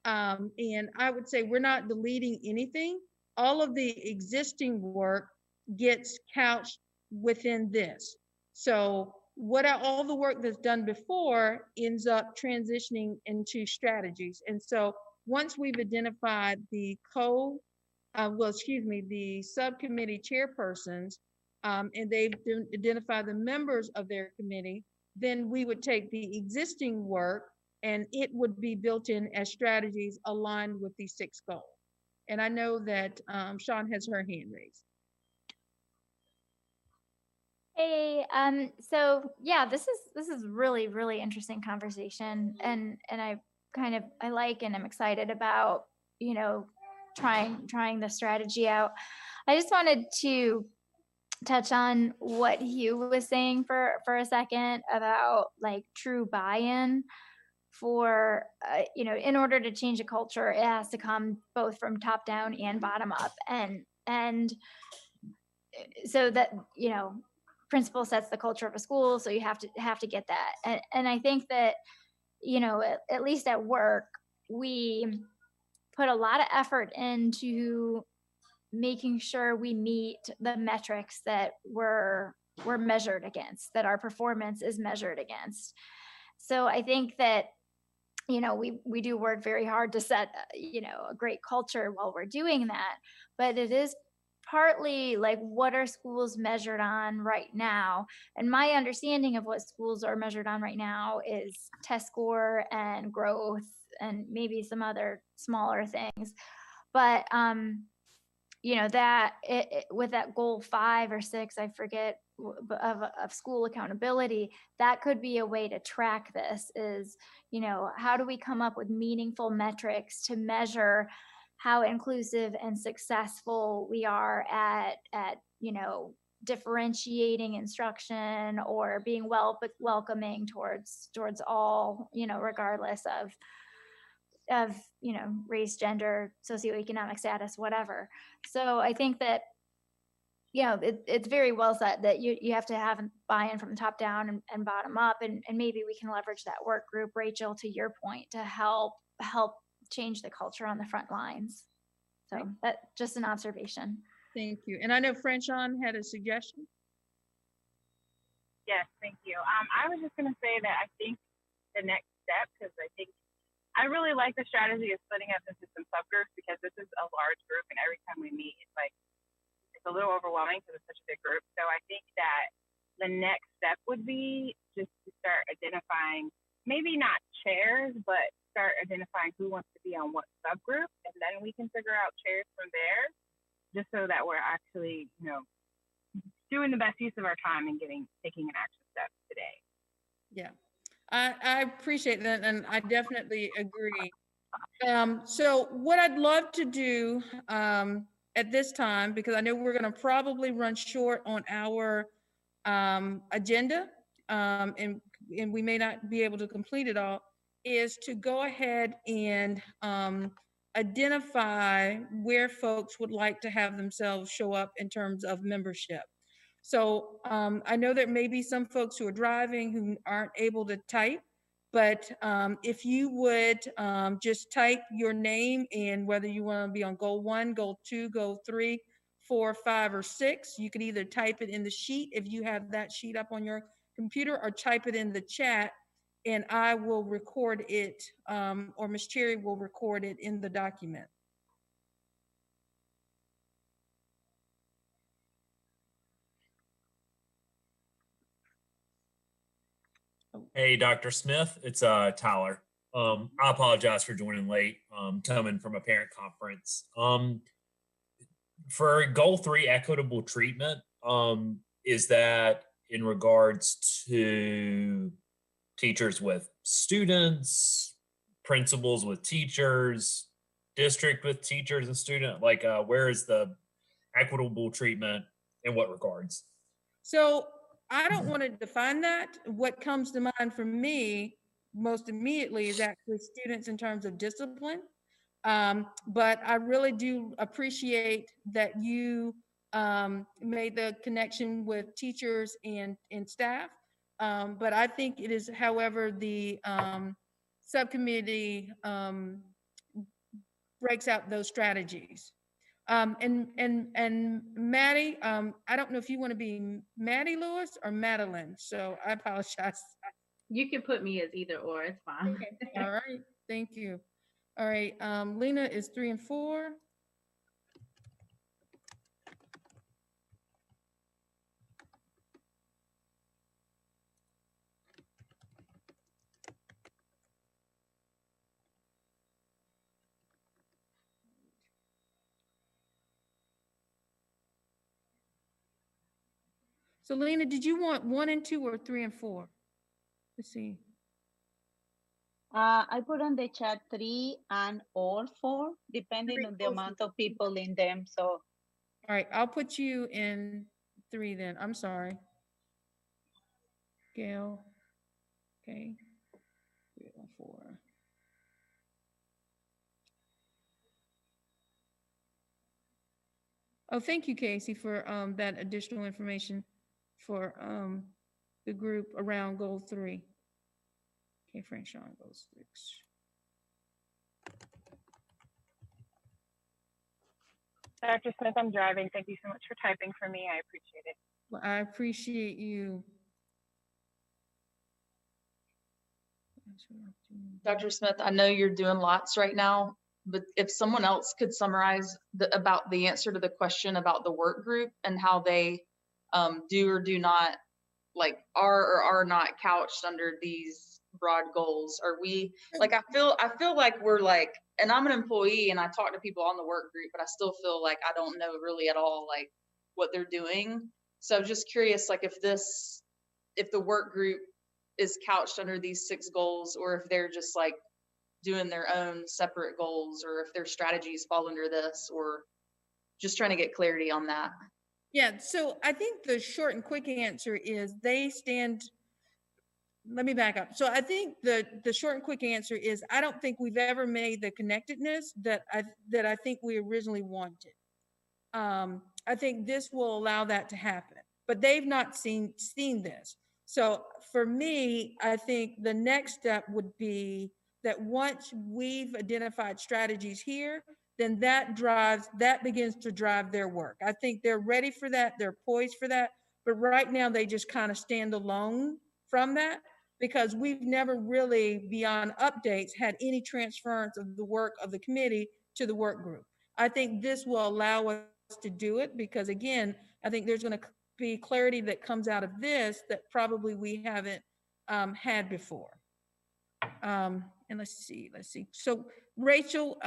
And I would say we're not deleting anything. All of the existing work gets couched within this. So all the work that's done before ends up transitioning into strategies. And so once we've identified the the subcommittee chairpersons, and they've identified the members of their committee, then we would take the existing work and it would be built in as strategies aligned with these 6 goals. And I know that Sean has her hand raised. Hey, so yeah, this is really, really interesting conversation, and I like and I'm excited about, you know, trying the strategy out. I just wanted to touch on what Hugh was saying for a second about like true buy-in for you know, in order to change a culture, it has to come both from top down and bottom up, and so that, you know, principal sets the culture of a school, so you have to get that. And I think that, you know, at least at work, we put a lot of effort into making sure we meet the metrics that we're measured against, that our performance is measured against. So I think that, you know, we do work very hard to set, you know, a great culture while we're doing that, but it is partly like, what are schools measured on right now? And my understanding of what schools are measured on right now is test score and growth and maybe some other smaller things. But you know, that with that goal 5 or 6, I forget, of school accountability, that could be a way to track this. Is, you know, how do we come up with meaningful metrics to measure how inclusive and successful we are at you know, differentiating instruction or being welcoming towards all, you know, regardless of you know, race, gender, socioeconomic status, whatever. So I think that, you know, it's very well said that you have to have buy-in from top down and bottom up, and maybe we can leverage that work group, Rachel, to your point, to help change the culture on the front lines. So that just an observation. Thank you. And I know Franchon had a suggestion. Yes, thank you. I was just going to say that I think the next step, because I really like the strategy of splitting up into some subgroups, because this is a large group and every time we meet, it's a little overwhelming because it's such a big group. So I think that the next step would be just to start identifying, maybe not chairs, but start identifying who wants to be on what subgroup, and then we can figure out chairs from there, just so that we're actually, you know, doing the best use of our time and taking an action step today. Yeah, I appreciate that, and I definitely agree. So what I'd love to do at this time, because I know we're going to probably run short on our agenda, and we may not be able to complete it all, is to go ahead and identify where folks would like to have themselves show up in terms of membership. So I know there may be some folks who are driving who aren't able to type, but if you would just type your name and whether you want to be on goal 1, goal 2, goal 3, 4, 5, or 6, you could either type it in the sheet if you have that sheet up on your computer, or type it in the chat, and I will record it, or Ms. Cherry will record it in the document. Hey, Dr. Smith, it's Tyler. I apologize for joining late, coming from a parent conference. For goal 3, equitable treatment, is that in regards to teachers with students, principals with teachers, district with teachers and student? Like, where is the equitable treatment in what regards? So I don't want to define that. What comes to mind for me most immediately is actually students in terms of discipline. But I really do appreciate that you made the connection with teachers and staff. But I think it is, however, the subcommittee breaks out those strategies. And Maddie, I don't know if you want to be Maddie Lewis or Madeline, so I apologize. You can put me as either or, it's fine. Okay. All right, thank you. All right, Lena is 3 and 4. So Lena, did you want 1 and 2 or 3 and 4? Let's see. I put on the chat 3 and or 4, depending on the amount of people in them. So, all right, I'll put you in 3 then. I'm sorry. Gail. Okay. 3 and 4. Oh, thank you, Casey, for that additional information for the group around goal 3. Okay, Frank Sean, goal 6. Dr. Smith, I'm driving. Thank you so much for typing for me. I appreciate it. Well, I appreciate you. Dr. Smith, I know you're doing lots right now, but if someone else could summarize about the answer to the question about the work group and how they do or do not, like, are or are not couched under these broad goals. Are we, like, I feel like we're like, and I'm an employee and I talk to people on the work group, but I still feel like I don't know really at all like what they're doing. So I'm just curious, like, if the work group is couched under these 6 goals, or if they're just like doing their own separate goals, or if their strategies fall under this, or just trying to get clarity on that. Yeah, so I think the short and quick answer is they stand. Let me back up. So I think the short and quick answer is I don't think we've ever made the connectedness that I think we originally wanted. I think this will allow that to happen, but they've not seen this. So for me, I think the next step would be that once we've identified strategies here, then that begins to drive their work. I think they're ready for that. They're poised for that. But right now they just kind of stand alone from that because we've never really, beyond updates, had any transference of the work of the committee to the work group. I think this will allow us to do it because, again, I think there's going to be clarity that comes out of this that probably we haven't had before. And let's see. So Rachel,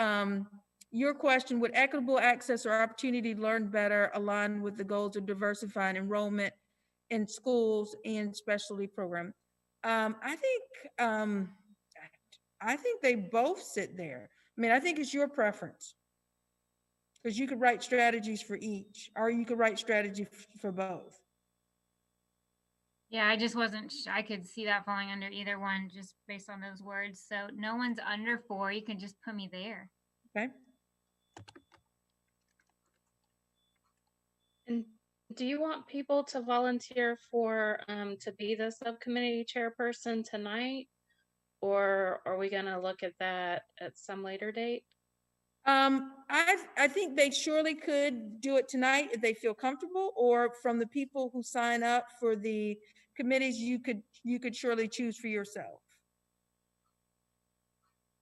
your question, would equitable access or opportunity to learn better align with the goals of diversifying enrollment in schools and specialty program? I think they both sit there. I mean, I think it's your preference. Because you could write strategies for each, or you could write strategy for both. Yeah, I just wasn't, I could see that falling under either one just based on those words. So no one's under 4. You can just put me there. Okay. And do you want people to volunteer for to be the subcommittee chairperson tonight? Or are we gonna look at that at some later date? I think they surely could do it tonight if they feel comfortable, or from the people who sign up for the committees, you could surely choose for yourself.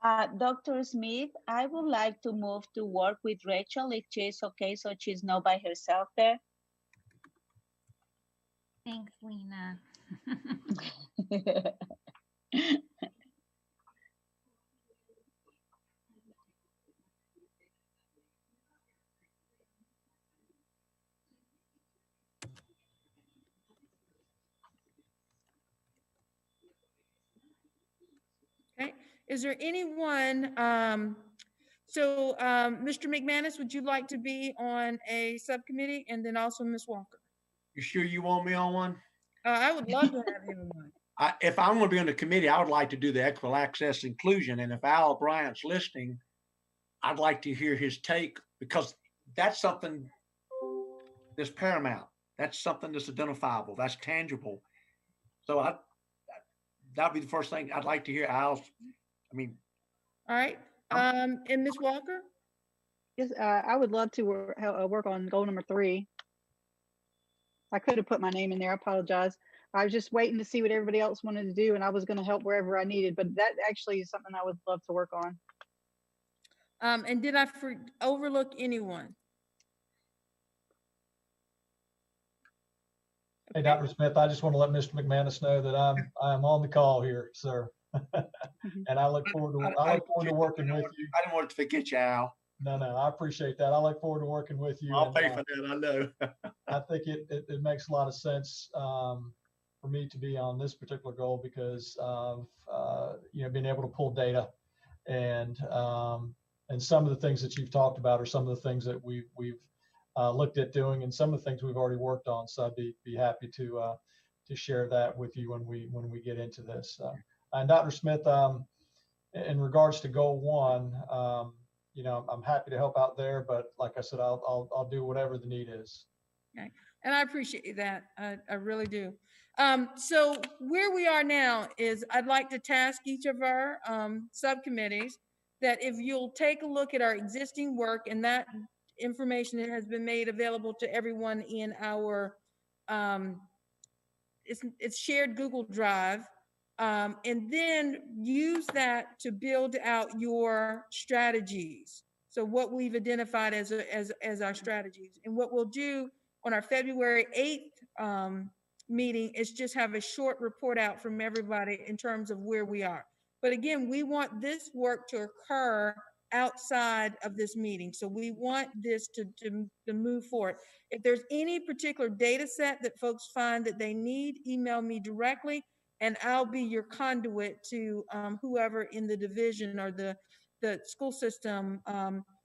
Dr. Smith, I would like to move to work with Rachel if she's okay, so she's not by herself there. Thanks, Lena. Okay, is there anyone, Mr. McManus, would you like to be on a subcommittee, and then also Ms. Walker? You sure you want me on one? I would love to have you on one. If I'm going to be on the committee, I would like to do the equitable access inclusion. And if Al Bryant's listening, I'd like to hear his take, because that's something that's paramount. That's something that's identifiable. That's tangible. So that'd be the first thing I'd like to hear Al's. All right, and Ms. Walker? Yes, I would love to work on goal number 3. I could have put my name in there. I apologize. I was just waiting to see what everybody else wanted to do, and I was going to help wherever I needed, but that actually is something I would love to work on. And did I overlook anyone? Hey, Dr. Smith, I just want to let Mr. McManus know that I'm on the call here, sir. And I look forward to working with you. I didn't want to forget you, Al. No, I appreciate that. I look forward to working with you. I'll pay for that, I know. I think it makes a lot of sense for me to be on this particular goal because of being able to pull data and some of the things that you've talked about are some of the things that we've looked at doing and some of the things we've already worked on. So I'd be happy to share that with you when we get into this. And Dr. Smith, in regards to goal 1, I'm happy to help out there, but like I said, I'll do whatever the need is. Okay, and I appreciate that. I really do. So where we are now is I'd like to task each of our subcommittees that if you'll take a look at our existing work, and that information that has been made available to everyone in our it's shared Google Drive, and then use that to build out your strategies. So what we've identified as our strategies, and what we'll do on our February 8th meeting is just have a short report out from everybody in terms of where we are. But again, we want this work to occur outside of this meeting. So we want this to move forward. If there's any particular data set that folks find that they need, email me directly, and I'll be your conduit to whoever in the division or the school system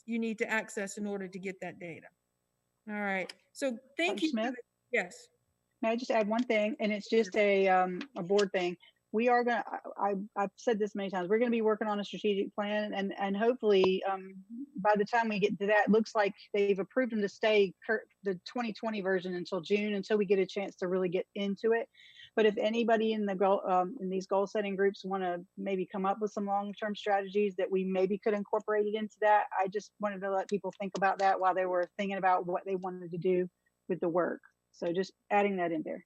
you need to access in order to get that data. All right. So thank Dr. you. Smith? Yes. May I just add one thing, and it's just a board thing. We are going to, I've said this many times, we're going to be working on a strategic plan, and hopefully by the time we get to that, it looks like they've approved them to stay the 2020 version until June, until we get a chance to really get into it. But if anybody in the goal, in these goal setting groups want to maybe come up with some long-term strategies that we maybe could incorporate it into that, I just wanted to let people think about that while they were thinking about what they wanted to do with the work. So just adding that in there.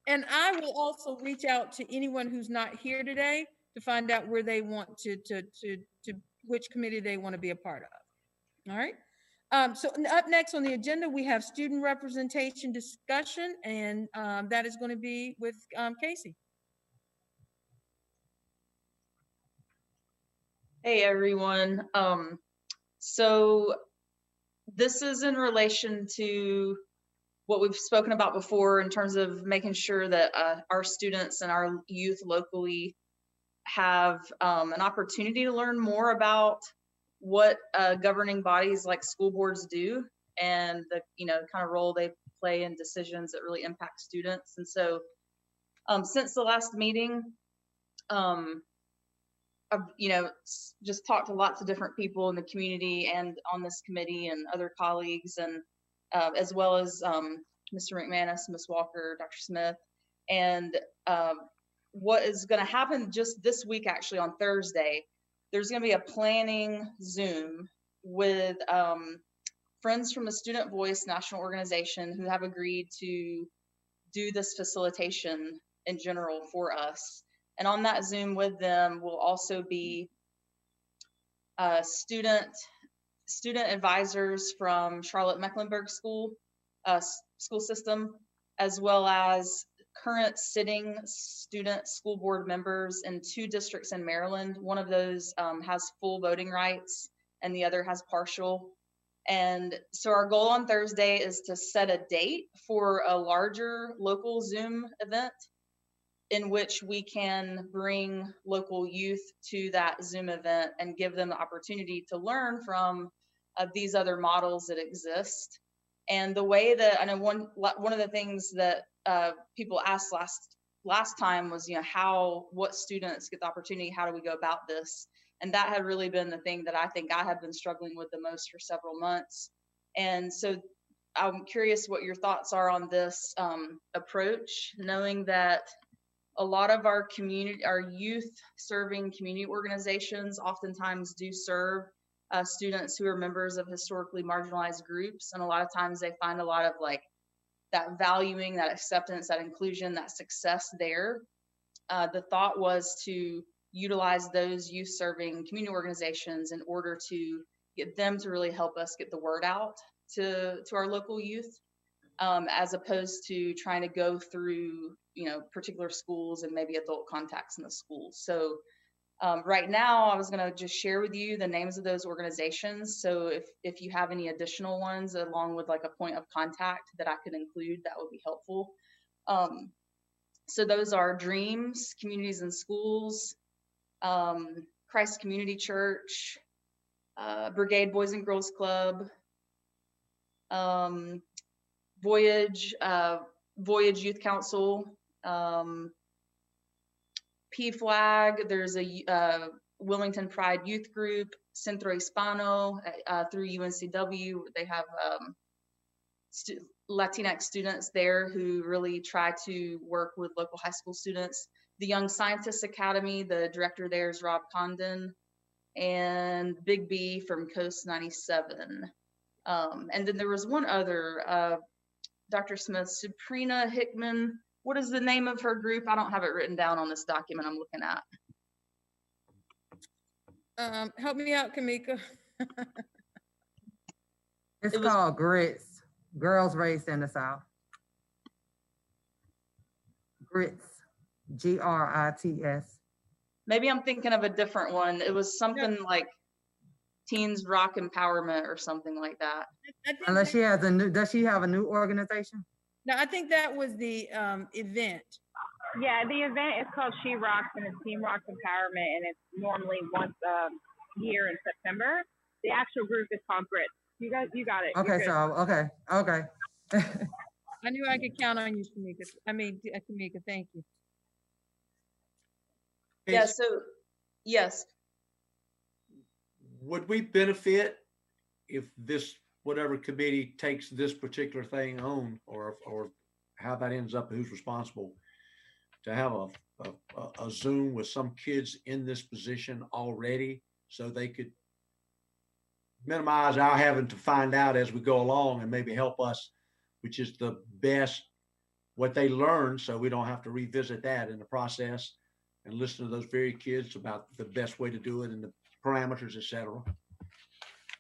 And I will also reach out to anyone who's not here today to find out where they want to which committee they want to be a part of. All right. So up next on the agenda, we have student representation discussion, and that is going to be with Casey. Hey, everyone. So this is in relation to what we've spoken about before in terms of making sure that our students and our youth locally have an opportunity to learn more about what governing bodies like school boards do and the kind of role they play in decisions that really impact students. And so since the last meeting, I've just talked to lots of different people in the community and on this committee and other colleagues, and as well as Mr. McManus, Ms. Walker, Dr. Smith. And what is going to happen just this week, actually on Thursday, there's going to be a planning Zoom with friends from the Student Voice National Organization who have agreed to do this facilitation in general for us. And on that Zoom with them will also be student advisors from Charlotte Mecklenburg school system, as well as current sitting student school board members in 2 districts in Maryland. One of those has full voting rights and the other has partial. And so our goal on Thursday is to set a date for a larger local Zoom event in which we can bring local youth to that Zoom event and give them the opportunity to learn from these other models that exist. And the way that, I know one of the things that people asked last time was, what students get the opportunity, how do we go about this? And that had really been the thing that I think I have been struggling with the most for several months. And so I'm curious what your thoughts are on this approach, knowing that a lot of our youth serving community organizations oftentimes do serve students who are members of historically marginalized groups. And a lot of times they find a lot of that valuing, that acceptance, that inclusion, that success there. The thought was to utilize those youth serving community organizations in order to get them to really help us get the word out to our local youth, as opposed to trying to go through, particular schools and maybe adult contacts in the schools. So right now, I was going to just share with you the names of those organizations. So if you have any additional ones along with a point of contact that I could include, that would be helpful. So those are Dreams, Communities in Schools, Christ Community Church, Brigade Boys and Girls Club, Voyage Youth Council, PFLAG, there's a Wilmington Pride Youth Group, Centro Hispano through UNCW. They have Latinx students there who really try to work with local high school students. The Young Scientists Academy, the director there is Rob Condon, and Big B from Coast 97. And then there was one other, Dr. Smith, Sabrina Hickman. What is the name of her group? I don't have it written down on this document I'm looking at. Help me out, Kamika. It's called GRITS, Girls Raised in the South. GRITS, GRITS. Maybe I'm thinking of a different one. It was something like Teens Rock Empowerment or something like that. Unless she has does she have a new organization? No, I think that was the event. Yeah, the event is called She Rocks and it's Team Rocks Empowerment, and it's normally once a year in September. The actual group is called Grit. You got it. Okay, so okay. I knew I could count on you, Kamika. Thank you. Yeah. So yes. Would we benefit if this whatever committee takes this particular thing on, or how that ends up, who's responsible, to have a Zoom with some kids in this position already, so they could minimize our having to find out as we go along and maybe help us, which is the best, what they learn, so we don't have to revisit that in the process and listen to those very kids about the best way to do it and the parameters, et cetera.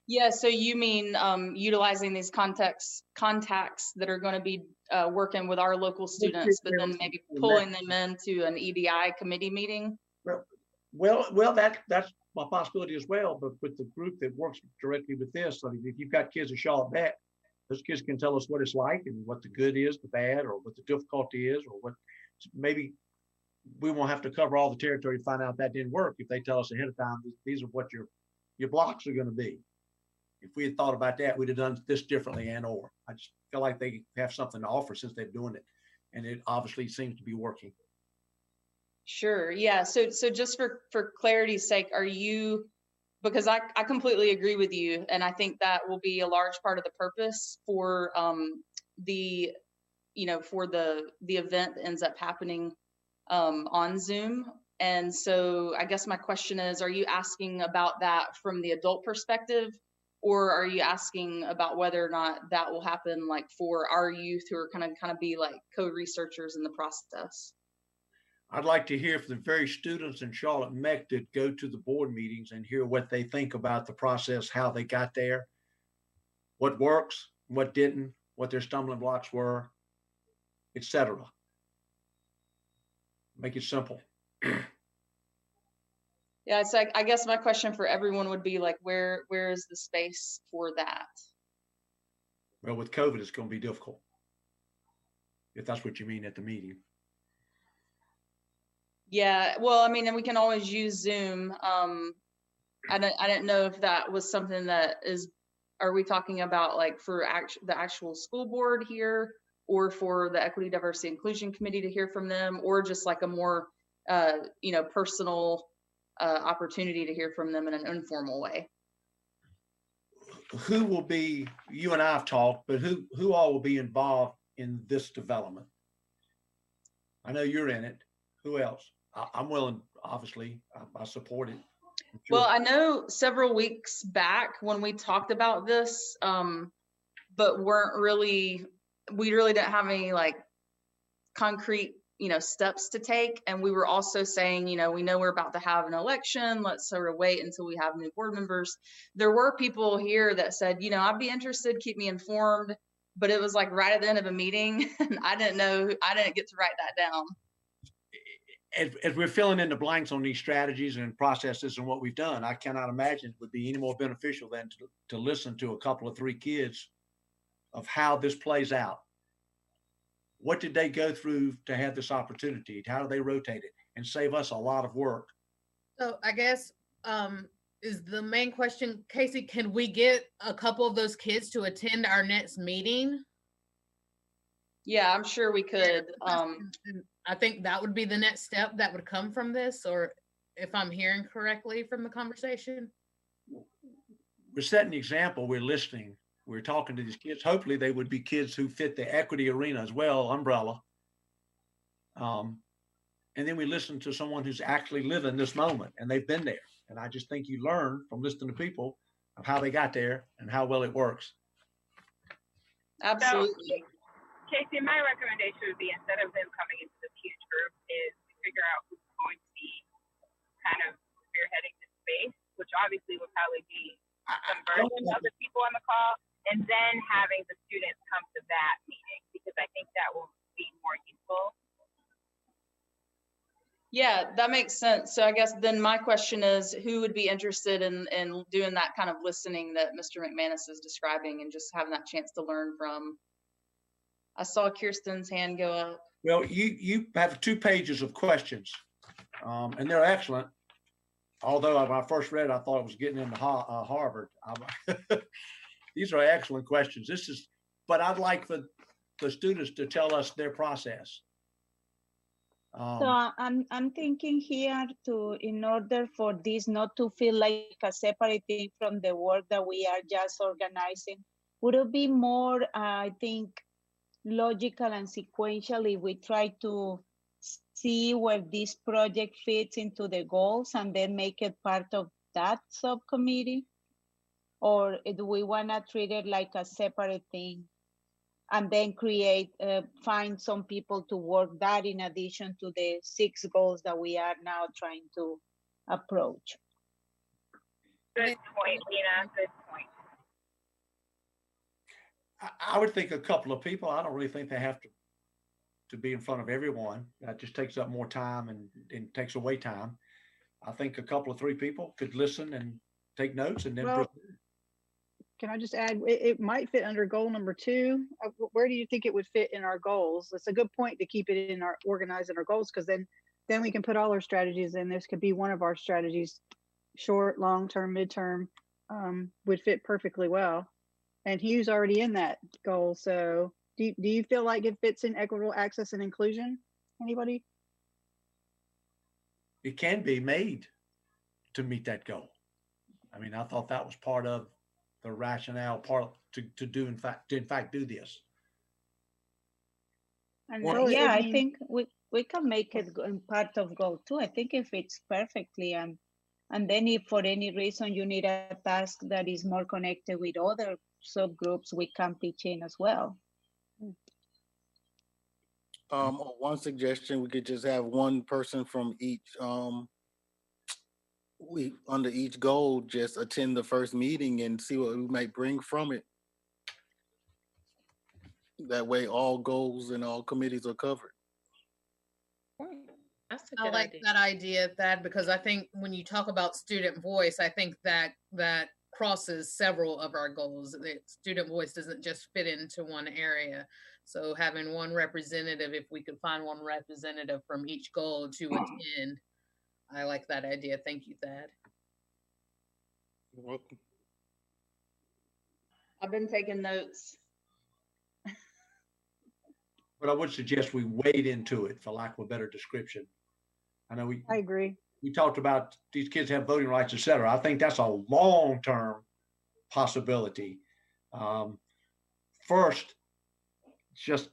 Yeah, so you mean utilizing these contacts that are going to be working with our local students, but then maybe pulling them into an EDI committee meeting? Well, that's a possibility as well, but with the group that works directly with this, I mean, if you've got kids at Charlotte Beck, those kids can tell us what it's like and what the good is, the bad, or what the difficulty is, or what maybe we won't have to cover all the territory to find out that didn't work. If they tell us ahead of time, these are what your blocks are going to be. If we had thought about that, we'd have done this differently or. I just feel like they have something to offer since they're doing it. And it obviously seems to be working. Sure. Yeah. So just for clarity's sake, because I completely agree with you. And I think that will be a large part of the purpose for the event that ends up happening on Zoom. And so I guess my question is, are you asking about that from the adult perspective? Or are you asking about whether or not that will happen for our youth who are kind of be co-researchers in the process? I'd like to hear from the very students in Charlotte Meck that go to the board meetings and hear what they think about the process, how they got there, what works, what didn't, what their stumbling blocks were, etc. Make it simple. Yeah, it's like, I guess my question for everyone would be like, where is the space for that? Well, with COVID, it's going to be difficult. If that's what you mean at the meeting. Yeah, well, I mean, and we can always use Zoom. I didn't know if that was something that is, are we talking about like for the actual school board here, or for the Equity, Diversity, Inclusion Committee to hear from them, or just like a more, personal opportunity to hear from them in an informal way? Who will be, you and I have talked, but who all will be involved in this development? I know you're in it. Who else? I'm willing, obviously, I support it. Sure. Well, I know several weeks back when we talked about this, but we really didn't have any like concrete, steps to take. And we were also saying, we know we're about to have an election. Let's sort of wait until we have new board members. There were people here that said, I'd be interested, keep me informed. But it was like right at the end of a meeting, and I didn't get to write that down. As we're filling in the blanks on these strategies and processes and what we've done, I cannot imagine it would be any more beneficial than to listen to a couple of 3 kids of how this plays out. What did they go through to have this opportunity? How do they rotate it and save us a lot of work? So I guess is the main question, Casey, can we get a couple of those kids to attend our next meeting? Yeah, I'm sure we could. I think that would be the next step that would come from this, or if I'm hearing correctly from the conversation. We're setting the example, we're listening, we're talking to these kids. Hopefully they would be kids who fit the equity arena as well, umbrella. And then we listen to someone who's actually living this moment and they've been there. And I just think you learn from listening to people of how they got there and how well it works. Absolutely. Casey, my recommendation would be, instead of them coming into this huge group, is to figure out who's going to be kind of spearheading the space, which obviously would probably be some version of the people on the call, and then having the students come to that meeting, because I think that will be more useful. Yeah, that makes sense. So I guess then my question is, who would be interested in doing that kind of listening that Mr. McManus is describing, and just having that chance to learn from? I saw Kirsten's hand go up. Well, you have 2 pages of questions, and they're excellent. Although when I first read it, I thought it was getting into Harvard. These are excellent questions. But I'd like the students to tell us their process. So I'm thinking here in order for this not to feel like a separate thing from the work that we are just organizing, would it be more, I think, logical and sequential if we try to see where this project fits into the goals and then make it part of that subcommittee? Or do we want to treat it like a separate thing and then find some people to work that in addition to the 6 goals that we are now trying to approach? Good point, Lena. Good point. I would think a couple of people. I don't really think they have to be in front of everyone. That just takes up more time and takes away time. I think a couple of 3 people could listen and take notes and then. Well, can I just add, it might fit under goal number 2. Where do you think it would fit in our goals? It's a good point to keep it in our organizing our goals, because then we can put all our strategies in. This could be one of our strategies, short, long-term, midterm, would fit perfectly well. And Hugh's already in that goal. So do you feel like it fits in equitable access and inclusion? Anybody? It can be made to meet that goal. I mean, I thought that was part of the rationale to in fact do this. And I think we can make it part of goal 2. I think it fits perfectly. And then if for any reason you need a task that is more connected with other subgroups, we can pitch in as well. One suggestion, we could just have one person from each under each goal, just attend the first meeting and see what we might bring from it. That way all goals and all committees are covered. That's a I good like idea. that idea, Thad, because I think when you talk about student voice, I think that crosses several of our goals. The student voice doesn't just fit into one area. So having one representative, if we could find one representative from each goal to attend, I like that idea. Thank you, Thad. You're welcome. I've been taking notes. But I would suggest we wade into it, for lack of a better description. I know I agree. we talked about these kids have voting rights, et cetera. I think that's a long-term possibility. First, just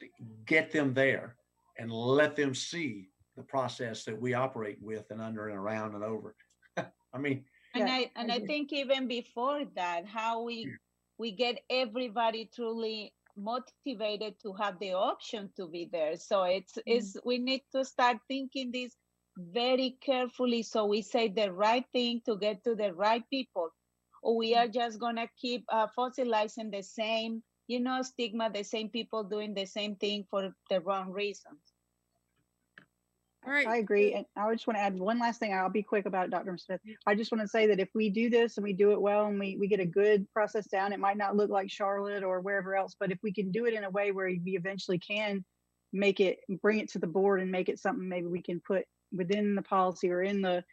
get them there and let them see the process that we operate with and under and around and over. I mean, And Yeah, I agree. think even before that, how we get everybody truly motivated to have the option to be there. So it's we need to start thinking this very carefully so we say the right thing to get to the right people, or we are just gonna keep fossilizing the same, stigma, the same people doing the same thing for the wrong reasons. All right. I agree. And I just want to add one last thing. I'll be quick about it, Dr. Smith. I just want to say that if we do this and we do it well and we get a good process down, it might not look like Charlotte or wherever else, but if we can do it in a way where we eventually can bring it to the board and make it something maybe we can put within the policy or in the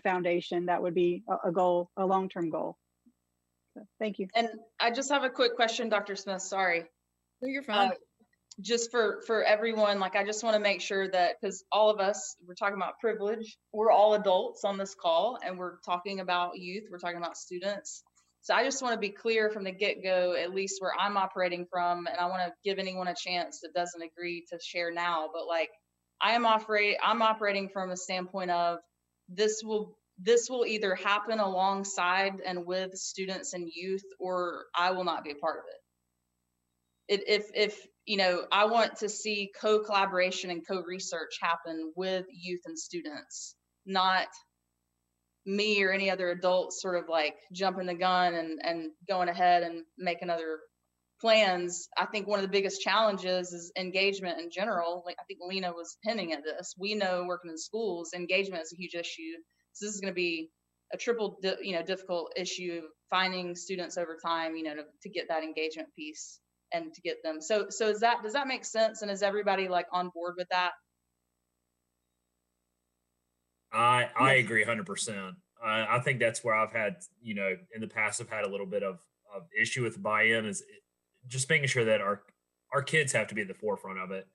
foundation, that would be a goal, a long-term goal. So, thank you. And I just have a quick question, Dr. Smith, sorry. No, you're fine. Just for everyone, like, I just want to make sure that, because all of us, we're talking about privilege, we're all adults on this call, and we're talking about youth, we're talking about students. So I just want to be clear from the get-go, at least where I'm operating from, and I want to give anyone a chance that doesn't agree to share now, but like, I'm operating from a standpoint of this will either happen alongside and with students and youth, or I will not be a part of it. If I want to see co-collaboration and co-research happen with youth and students, not me or any other adults sort of like jumping the gun and going ahead and making other plans. I think one of the biggest challenges is engagement in general. Like, I think Lena was hinting at this. We know working in schools, engagement is a huge issue. So this is going to be a triple, difficult issue, finding students over time, to get that engagement piece and to get them. So does that make sense? And is everybody like on board with that? I agree 100%. I think that's where I've had, in the past, I've had a little bit of issue with buy-in, is just making sure that our kids have to be at the forefront of it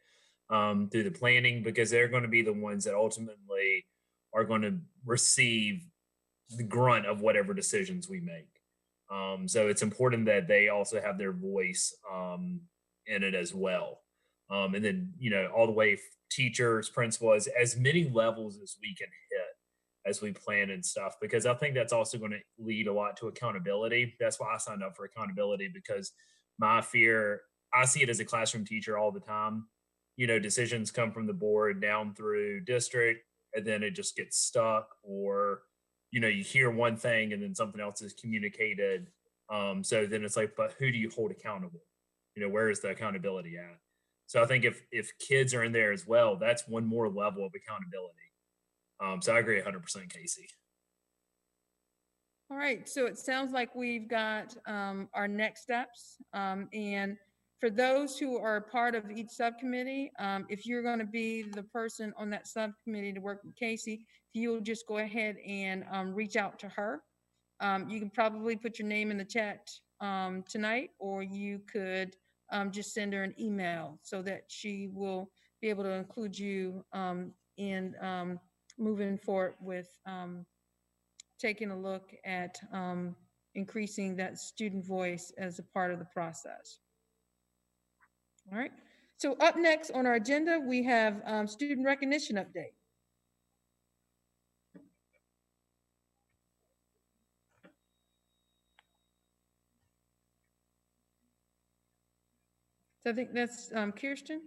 through the planning, because they're going to be the ones that ultimately are going to receive the grunt of whatever decisions we make. So it's important that they also have their voice in it as well. And then, all the way teachers, principals, as many levels as we can hit as we plan and stuff, because I think that's also going to lead a lot to accountability. That's why I signed up for accountability, because my fear, I see it as a classroom teacher all the time. Decisions come from the board down through district, and then it just gets stuck, or, you hear one thing and then something else is communicated. So then it's like, but who do you hold accountable? Where is the accountability at? So I think if kids are in there as well, that's one more level of accountability. So I agree 100%, Casey. All right, so it sounds like we've got our next steps. And for those who are part of each subcommittee, if you're going to be the person on that subcommittee to work with Casey, if you'll just go ahead and reach out to her. You can probably put your name in the chat tonight, or you could just send her an email so that she will be able to include you in moving forward with taking a look at increasing that student voice as a part of the process. All right. So up next on our agenda, we have student recognition update. So I think that's Kirsten.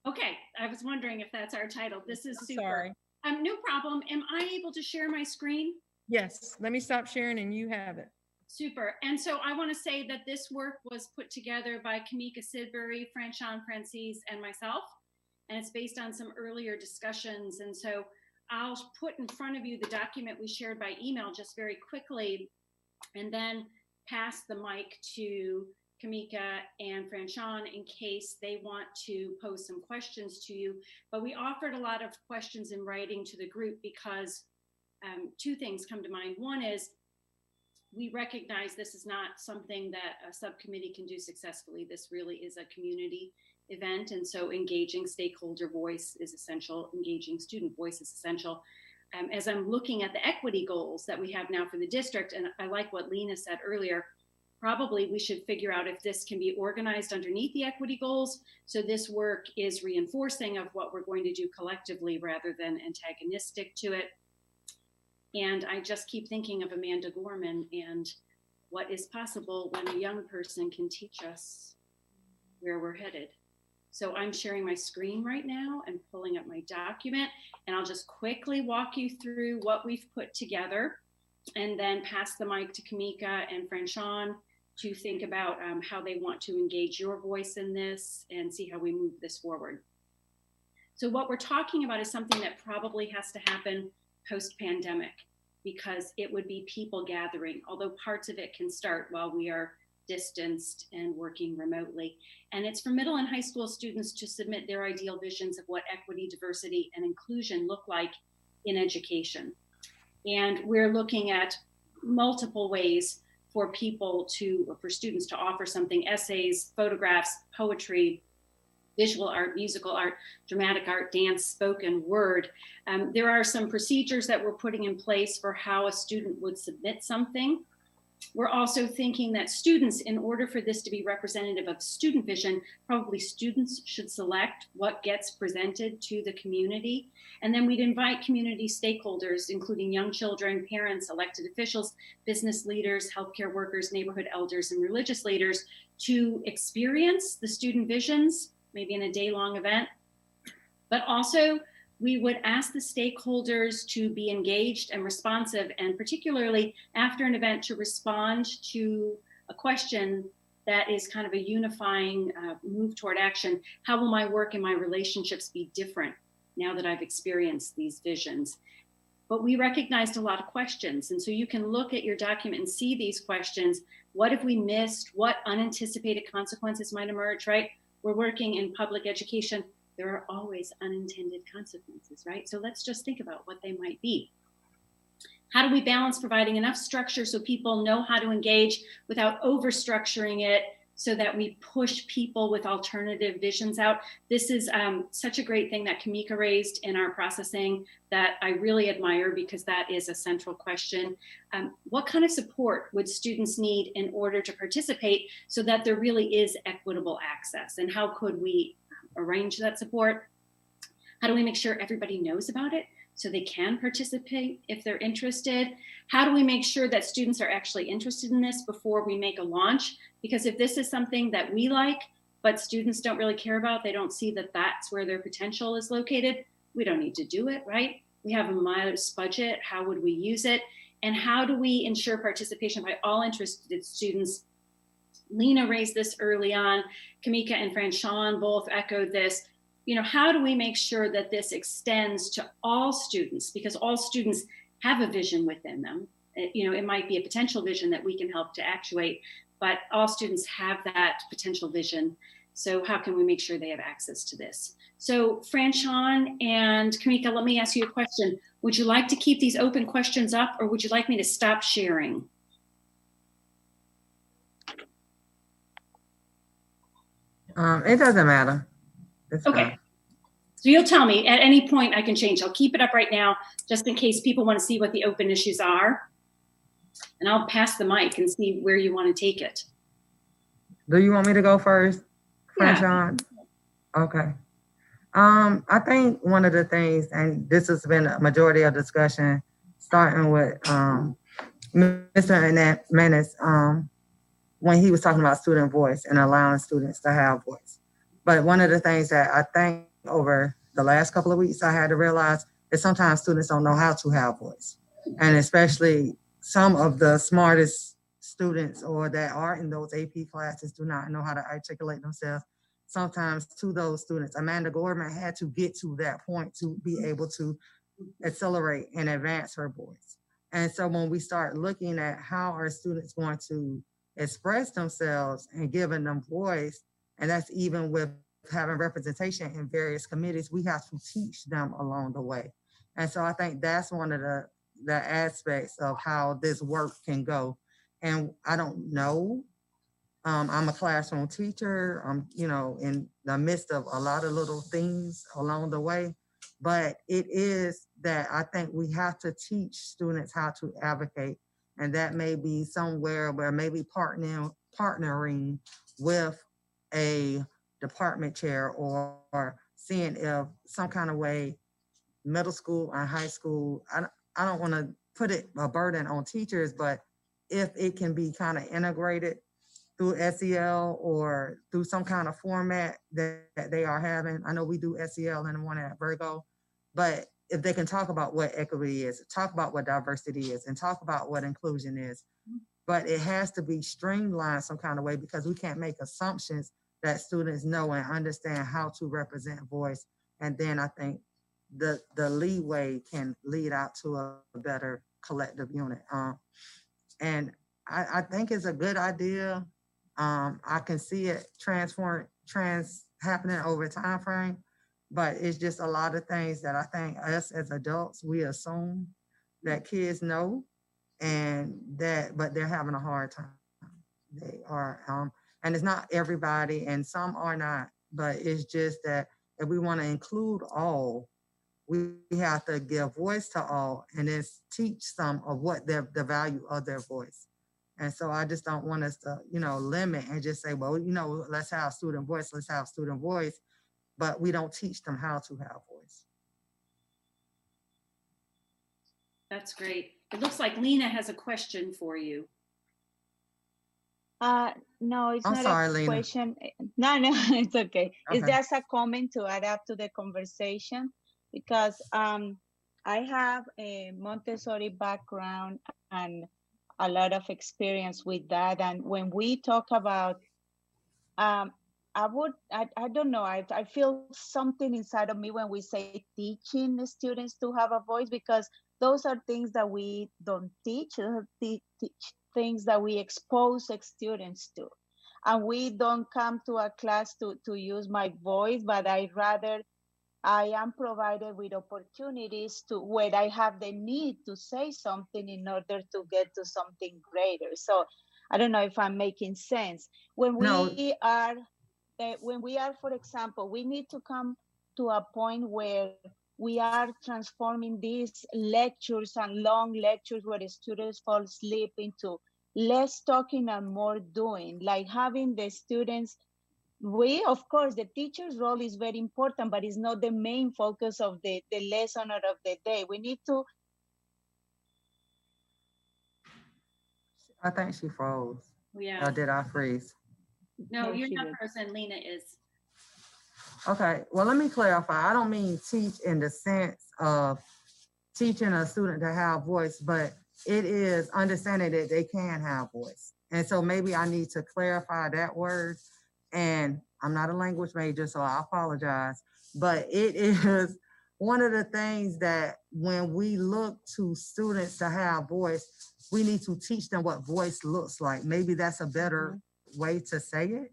Okay, I was wondering if that's our title. This is super. Sorry. No problem. Am I able to share my screen? Yes, let me stop sharing and you have it. Super. And so I want to say that this work was put together by Kamika Sidbury, Franchon Francis, and myself. And it's based on some earlier discussions. And so I'll put in front of you the document we shared by email just very quickly, and then pass the mic to Kamika and Franchon in case they want to pose some questions to you. But we offered a lot of questions in writing to the group because two things come to mind. One is we recognize this is not something that a subcommittee can do successfully. This really is a community event. And so engaging stakeholder voice is essential. Engaging student voice is essential. As I'm looking at the equity goals that we have now for the district, and I like what Lena said earlier, probably we should figure out if this can be organized underneath the equity goals. So this work is reinforcing of what we're going to do collectively rather than antagonistic to it. And I just keep thinking of Amanda Gorman and what is possible when a young person can teach us where we're headed. So I'm sharing my screen right now and pulling up my document, and I'll just quickly walk you through what we've put together and then pass the mic to Kamika and Franchon to think about how they want to engage your voice in this and see how we move this forward. So what we're talking about is something that probably has to happen post-pandemic, because it would be people gathering, although parts of it can start while we are distanced and working remotely. And it's for middle and high school students to submit their ideal visions of what equity, diversity, and inclusion look like in education. And we're looking at multiple ways for students to offer something: essays, photographs, poetry, visual art, musical art, dramatic art, dance, spoken word. There are some procedures that we're putting in place for how a student would submit something. We're also thinking that students, in order for this to be representative of student vision, probably students should select what gets presented to the community. And then we'd invite community stakeholders, including young children, parents, elected officials, business leaders, healthcare workers, neighborhood elders, and religious leaders to experience the student visions, maybe in a day-long event. But also, we would ask the stakeholders to be engaged and responsive, and particularly after an event to respond to a question that is kind of a unifying move toward action. How will my work and my relationships be different now that I've experienced these visions? But we recognized a lot of questions. And so you can look at your document and see these questions. What have we missed? What unanticipated consequences might emerge, right? We're working in public education. There are always unintended consequences, right? So let's just think about what they might be. How do we balance providing enough structure so people know how to engage without overstructuring it so that we push people with alternative visions out? This is such a great thing that Kamika raised in our processing that I really admire, because that is a central question. What kind of support would students need in order to participate so that there really is equitable access? And how could we arrange that support? How do we make sure everybody knows about it so they can participate if they're interested? How do we make sure that students are actually interested in this before we make a launch? Because if this is something that we like, but students don't really care about, they don't see that that's where their potential is located, we don't need to do it, right? We have a modest budget. How would we use it? And how do we ensure participation by all interested students? Lena raised this early on. Kamika and Franchon both echoed this. You know, how do we make sure that this extends to all students? Because all students have a vision within them. You know, it might be a potential vision that we can help to actuate, but all students have that potential vision. So how can we make sure they have access to this? So Franchon and Kamika, let me ask you a question. Would you like to keep these open questions up, or would you like me to stop sharing? It doesn't matter. It's okay. fine. So you'll tell me at any point I can change. I'll keep it up right now just in case people want to see what the open issues are. And I'll pass the mic and see where you want to take it. Do you want me to go first, Yeah. Franchon? Okay. I think one of the things, and this has been a majority of discussion, starting with Mr. Menace, when he was talking about student voice and allowing students to have voice. But one of the things that I think over the last couple of weeks I had to realize is sometimes students don't know how to have voice. And especially some of the smartest students or that are in those AP classes do not know how to articulate themselves. Sometimes to those students, Amanda Gorman had to get to that point to be able to accelerate and advance her voice. And so when we start looking at how our students want to express themselves and giving them voice, and that's even with having representation in various committees, we have to teach them along the way. And so I think that's one of the aspects of how this work can go. And I don't know, I'm a classroom teacher. I'm, in the midst of a lot of little things along the way, but it is that I think we have to teach students how to advocate. And that may be somewhere where maybe partnering with a department chair or seeing if some kind of way middle school and high school, I don't want to put a burden on teachers, but if it can be kind of integrated through SEL or through some kind of format that they are having. I know we do SEL in the morning at Virgo, but if they can talk about what equity is, talk about what diversity is, and talk about what inclusion is, but it has to be streamlined some kind of way because we can't make assumptions that students know and understand how to represent voice. And then I think the leeway can lead out to a better collective unit. And I think it's a good idea. I can see it happening over time frame, but it's just a lot of things that I think us as adults, we assume that kids know but they're having a hard time. They are, and it's not everybody and some are not, but it's just that if we want to include all, we have to give voice to all and then teach some of what the value of their voice. And so I just don't want us to, limit and just say, well, let's have student voice, but we don't teach them how to have voice. That's great. It looks like Lena has a question for you. No, it's I'm not sorry, a Lena. question. No, it's okay. It's Okay. just a comment to add up to the conversation because I have a Montessori background and a lot of experience with that. And when we talk about, I don't know, I feel something inside of me when we say teaching the students to have a voice, because those are things that we don't teach, things that we expose students to. And we don't come to a class to use my voice, but I am provided with opportunities to where I have the need to say something in order to get to something greater. So I don't know if I'm making sense. When we are, for example, we need to come to a point where we are transforming these lectures and long lectures where the students fall asleep into less talking and more doing, like having the students. Of course, the teacher's role is very important, but it's not the main focus of the lesson or of the day. We need to. I think she froze. Yeah. Or did I freeze? No, you're not frozen. Lena is. Okay, well, let me clarify. I don't mean teach in the sense of teaching a student to have voice, but it is understanding that they can have voice. And so maybe I need to clarify that word. And I'm not a language major, so I apologize. But it is one of the things that when we look to students to have voice, we need to teach them what voice looks like. Maybe that's a better way to say it.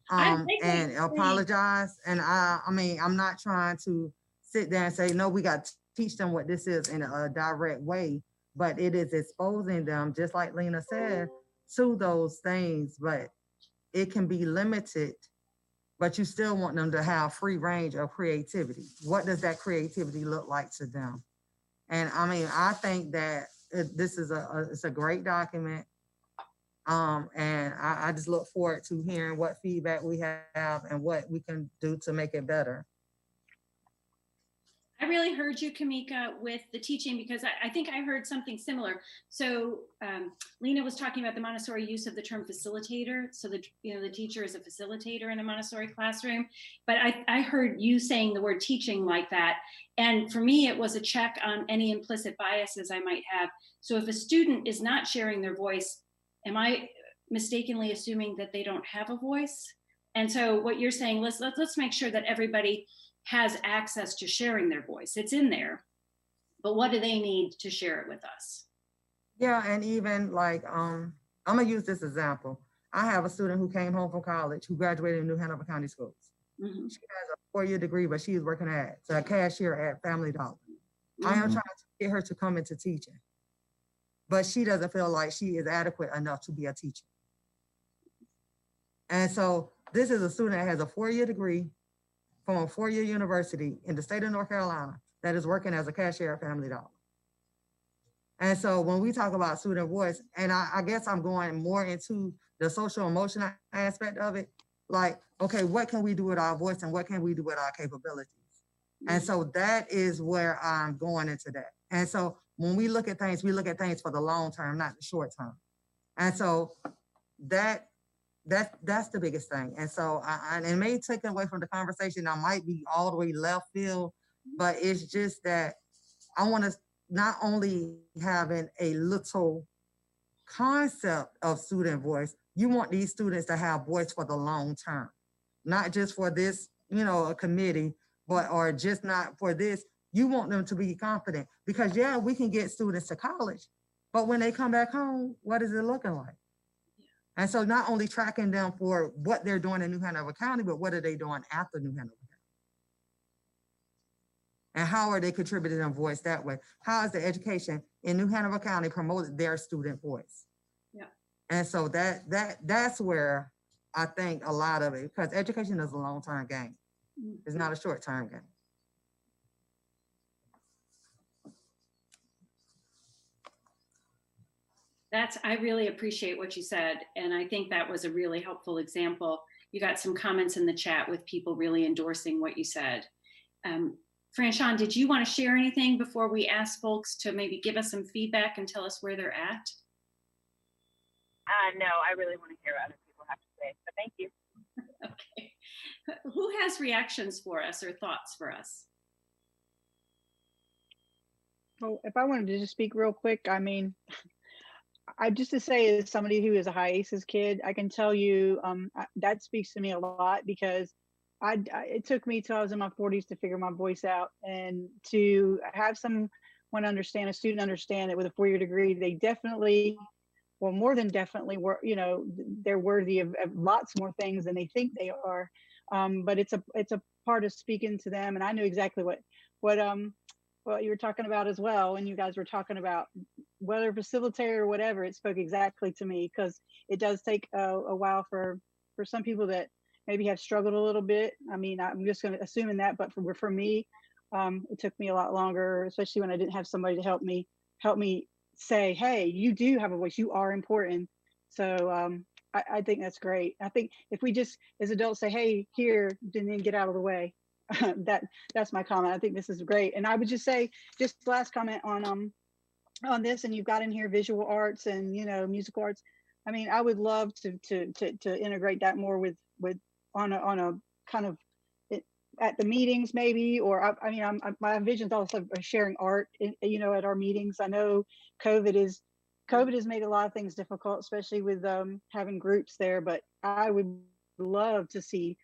And apologize. And I'm not trying to sit there and say, no, we got to teach them what this is in a direct way, but it is exposing them, just like Lena said, to those things, but it can be limited, but you still want them to have free range of creativity. What does that creativity look like to them? And I think that this is it's a great document. And I just look forward to hearing what feedback we have and what we can do to make it better. I really heard you, Kamika, with the teaching, because I think I heard something similar. So Lena was talking about the Montessori use of the term facilitator. So the teacher is a facilitator in a Montessori classroom. But I heard you saying the word teaching like that. And for me, it was a check on any implicit biases I might have. So if a student is not sharing their voice, am I mistakenly assuming that they don't have a voice? And so what you're saying, let's make sure that everybody has access to sharing their voice. It's in there. but what do they need to share it with us? Yeah, and even like, I'm gonna use this example. I have a student who came home from college who graduated in New Hanover County Schools. Mm-hmm. She has a 4-year degree, but she's working as a cashier at Family Dollar. I am Mm-hmm. trying to get her to come into teaching, but she doesn't feel like she is adequate enough to be a teacher. And so this is a student that has a 4-year degree from a 4-year university in the state of North Carolina that is working as a cashier at Family Dollar. And so when we talk about student voice, and I guess I'm going more into the social emotional aspect of it, like, okay, what can we do with our voice and what can we do with our capabilities? And so that is where I'm going into that. And so when we look at things for the long term, not the short term. And so that's the biggest thing. And so and it may take away from the conversation. I might be all the way left field, but it's just that I want to not only having a little concept of student voice, you want these students to have voice for the long term, not just for this, a committee, but or just not for this. You want them to be confident because yeah, we can get students to college, but when they come back home, what is it looking like? And so not only tracking them for what they're doing in New Hanover County, but what are they doing after New Hanover County? And how are they contributing their voice that way? How is the education in New Hanover County promoted their student voice? Yeah. And so that's where I think a lot of it, because education is a long-term game. It's not a short-term game. I really appreciate what you said. And I think that was a really helpful example. You got some comments in the chat with people really endorsing what you said. Franchon, did you want to share anything before we ask folks to maybe give us some feedback and tell us where they're at? No, I really want to hear what other people have to say, but thank you. Okay. Who has reactions for us or thoughts for us? Well, if I wanted to just speak real quick, I mean, I just to say as somebody who is a high ACEs kid, I can tell you that speaks to me a lot because it took me till I was in my 40s to figure my voice out and to have someone understand, a student understand that with a 4-year degree, they definitely, well, more than definitely were, they're worthy of lots more things than they think they are. But it's a part of speaking to them. And I knew exactly what you were talking about as well. And you guys were talking about whether facilitator or whatever, it spoke exactly to me because it does take a while for some people that maybe have struggled a little bit. I mean, I'm just going to assuming that, but for me, it took me a lot longer, especially when I didn't have somebody to help me say, hey, you do have a voice, you are important. So I think that's great. I think if we just as adults say, hey, here, and then get out of the way, that's my comment. I think this is great. And I would just say, just last comment on this, and you've got in here visual arts and musical arts. I mean, I would love to integrate that more with on a kind of at the meetings maybe, or I mean, my vision's also sharing art, at our meetings. I know COVID has made a lot of things difficult, especially with having groups there, but I would love to see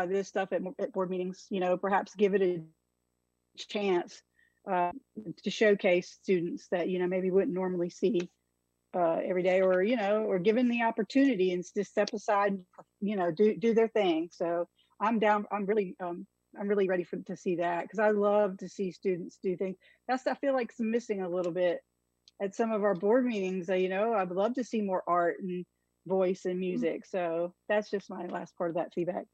this stuff at board meetings, perhaps give it a chance to showcase students that, maybe wouldn't normally see every day, or given the opportunity and to step aside, do their thing. So I'm down. I'm really ready to see that because I love to see students do things. I feel like it's missing a little bit at some of our board meetings. I'd love to see more art and voice and music. So that's just my last part of that feedback.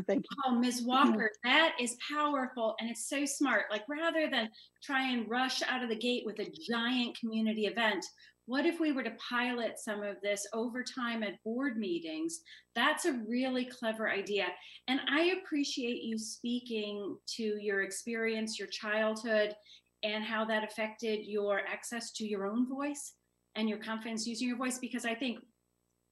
Thank you. Oh, Ms. Walker, that is powerful and it's so smart. Like rather than try and rush out of the gate with a giant community event, what if we were to pilot some of this over time at board meetings? That's a really clever idea. And I appreciate you speaking to your experience, your childhood, and how that affected your access to your own voice and your confidence using your voice, because I think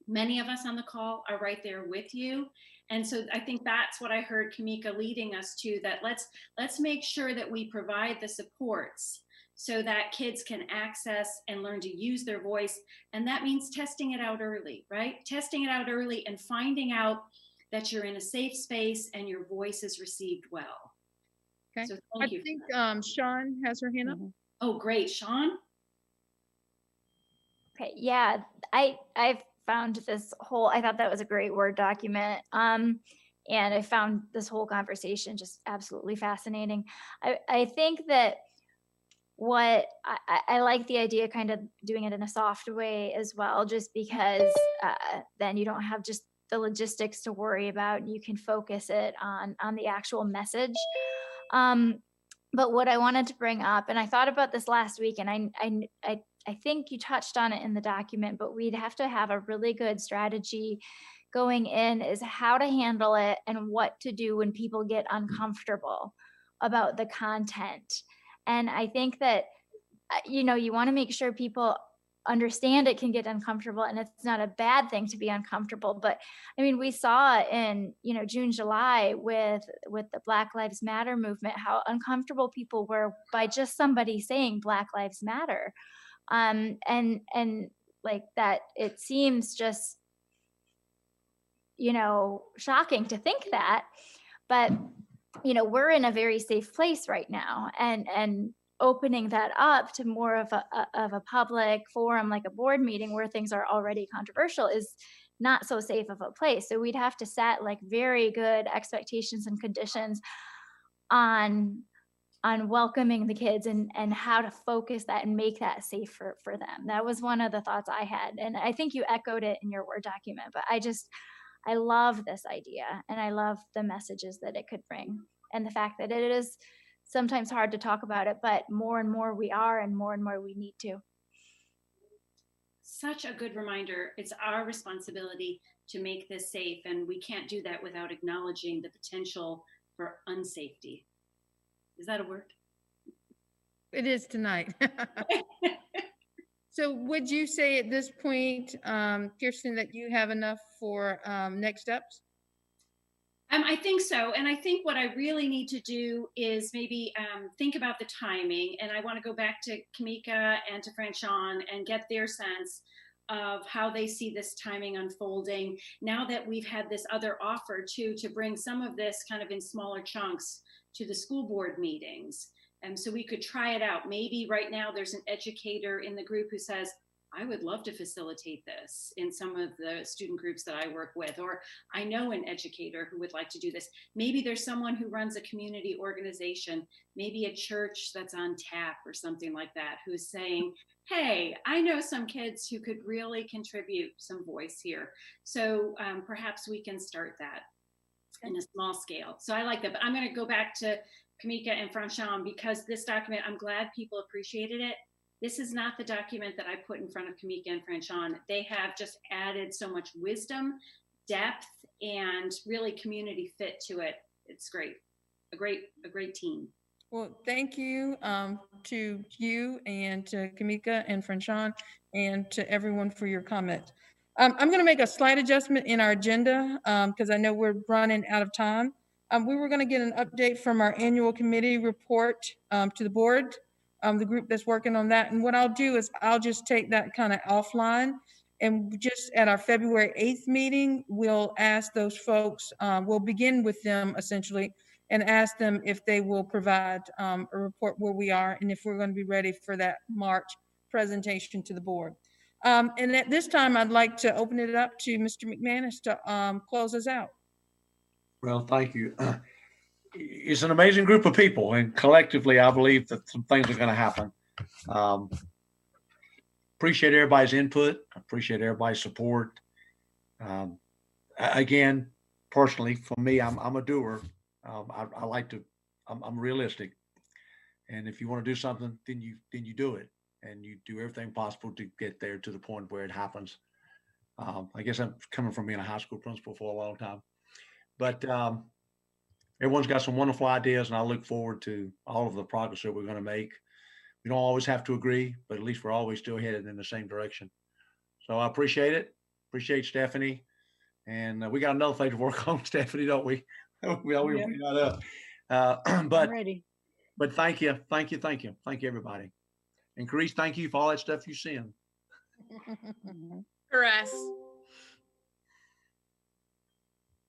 many of us on the call are right there with you. And so I think that's what I heard Kamika leading us to, that let's make sure that we provide the supports so that kids can access and learn to use their voice. And that means testing it out early, right? Testing it out early and finding out that you're in a safe space and your voice is received well. Okay. So I thank you. think Sean has her hand up. Oh, great. Sean? Okay, yeah, I found this whole, I thought that was a great Word document. And I found this whole conversation just absolutely fascinating. I think that what I like the idea of kind of doing it in a soft way as well, just because then you don't have just the logistics to worry about. You can focus it on the actual message. But what I wanted to bring up, and I thought about this last week, and I think you touched on it in the document, but we'd have to have a really good strategy going in, is how to handle it and what to do when people get uncomfortable about the content. And I think that, you want to make sure people understand it can get uncomfortable, and it's not a bad thing to be uncomfortable. But I mean, we saw in, June, July with the Black Lives Matter movement, how uncomfortable people were by just somebody saying Black Lives Matter. And like that, it seems just, shocking to think that, but we're in a very safe place right now, and opening that up to more of a public forum, like a board meeting where things are already controversial, is not so safe of a place. So we'd have to set like very good expectations and conditions on welcoming the kids, and how to focus that and make that safe for them. That was one of the thoughts I had, and I think you echoed it in your Word document. But I love this idea, and I love the messages that it could bring, and the fact that it is sometimes hard to talk about it, but more and more we are, and more we need to. Such a good reminder. It's our responsibility to make this safe, and we can't do that without acknowledging the potential for unsafety. Is that a word? It is tonight. So would you say at this point, Kirsten, that you have enough for next steps? I think so. And I think what I really need to do is maybe think about the timing. And I want to go back to Kamika and to Franchon and get their sense of how they see this timing unfolding. Now that we've had this other offer too, to bring some of this kind of in smaller chunks to the school board meetings. And so we could try it out. Maybe right now there's an educator in the group who says, I would love to facilitate this in some of the student groups that I work with, or I know an educator who would like to do this. Maybe there's someone who runs a community organization, maybe a church that's on tap or something like that, who's saying, hey, I know some kids who could really contribute some voice here. So perhaps we can start that in a small scale. So I like that, but I'm going to go back to Kamika and Franchon, because this document, I'm glad people appreciated it. This is not the document that I put in front of Kamika and Franchon. They have just added so much wisdom, depth, and really community fit to it. It's great. A great team. Well, thank you to you and to Kamika and Franchon and to everyone for your comment. I'm going to make a slight adjustment in our agenda because I know we're running out of time. We were going to get an update from our annual committee report to the board, the group that's working on that. And what I'll do is I'll just take that kind of offline, and just at our February 8th meeting, we'll ask those folks, we'll begin with them essentially, and ask them if they will provide a report where we are and if we're going to be ready for that March presentation to the board. And at this time, I'd like to open it up to Mr. McManus to close us out. Well, thank you. It's an amazing group of people, and collectively, I believe that some things are going to happen. Appreciate everybody's input. Appreciate everybody's support. Again, personally, for me, I'm a doer. I like to. I'm realistic, and if you want to do something, then you do it, and you do everything possible to get there to the point where it happens. I guess I'm coming from being a high school principal for a long time, but everyone's got some wonderful ideas, and I look forward to all of the progress that we're going to make. We don't always have to agree, but at least we're always still headed in the same direction. So I appreciate it. Appreciate Stephanie, and we got another thing to work on, Stephanie, don't we? We got but ready. But thank you, everybody, and Carice, thank you for all that stuff you send. Caress.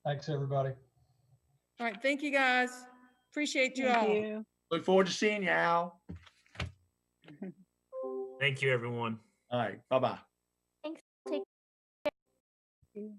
Thanks, everybody. All right, thank you guys. Appreciate you Thank all. you. Look forward to seeing you, Al. Thank you, everyone. All right. Bye-bye. Thanks. Take you.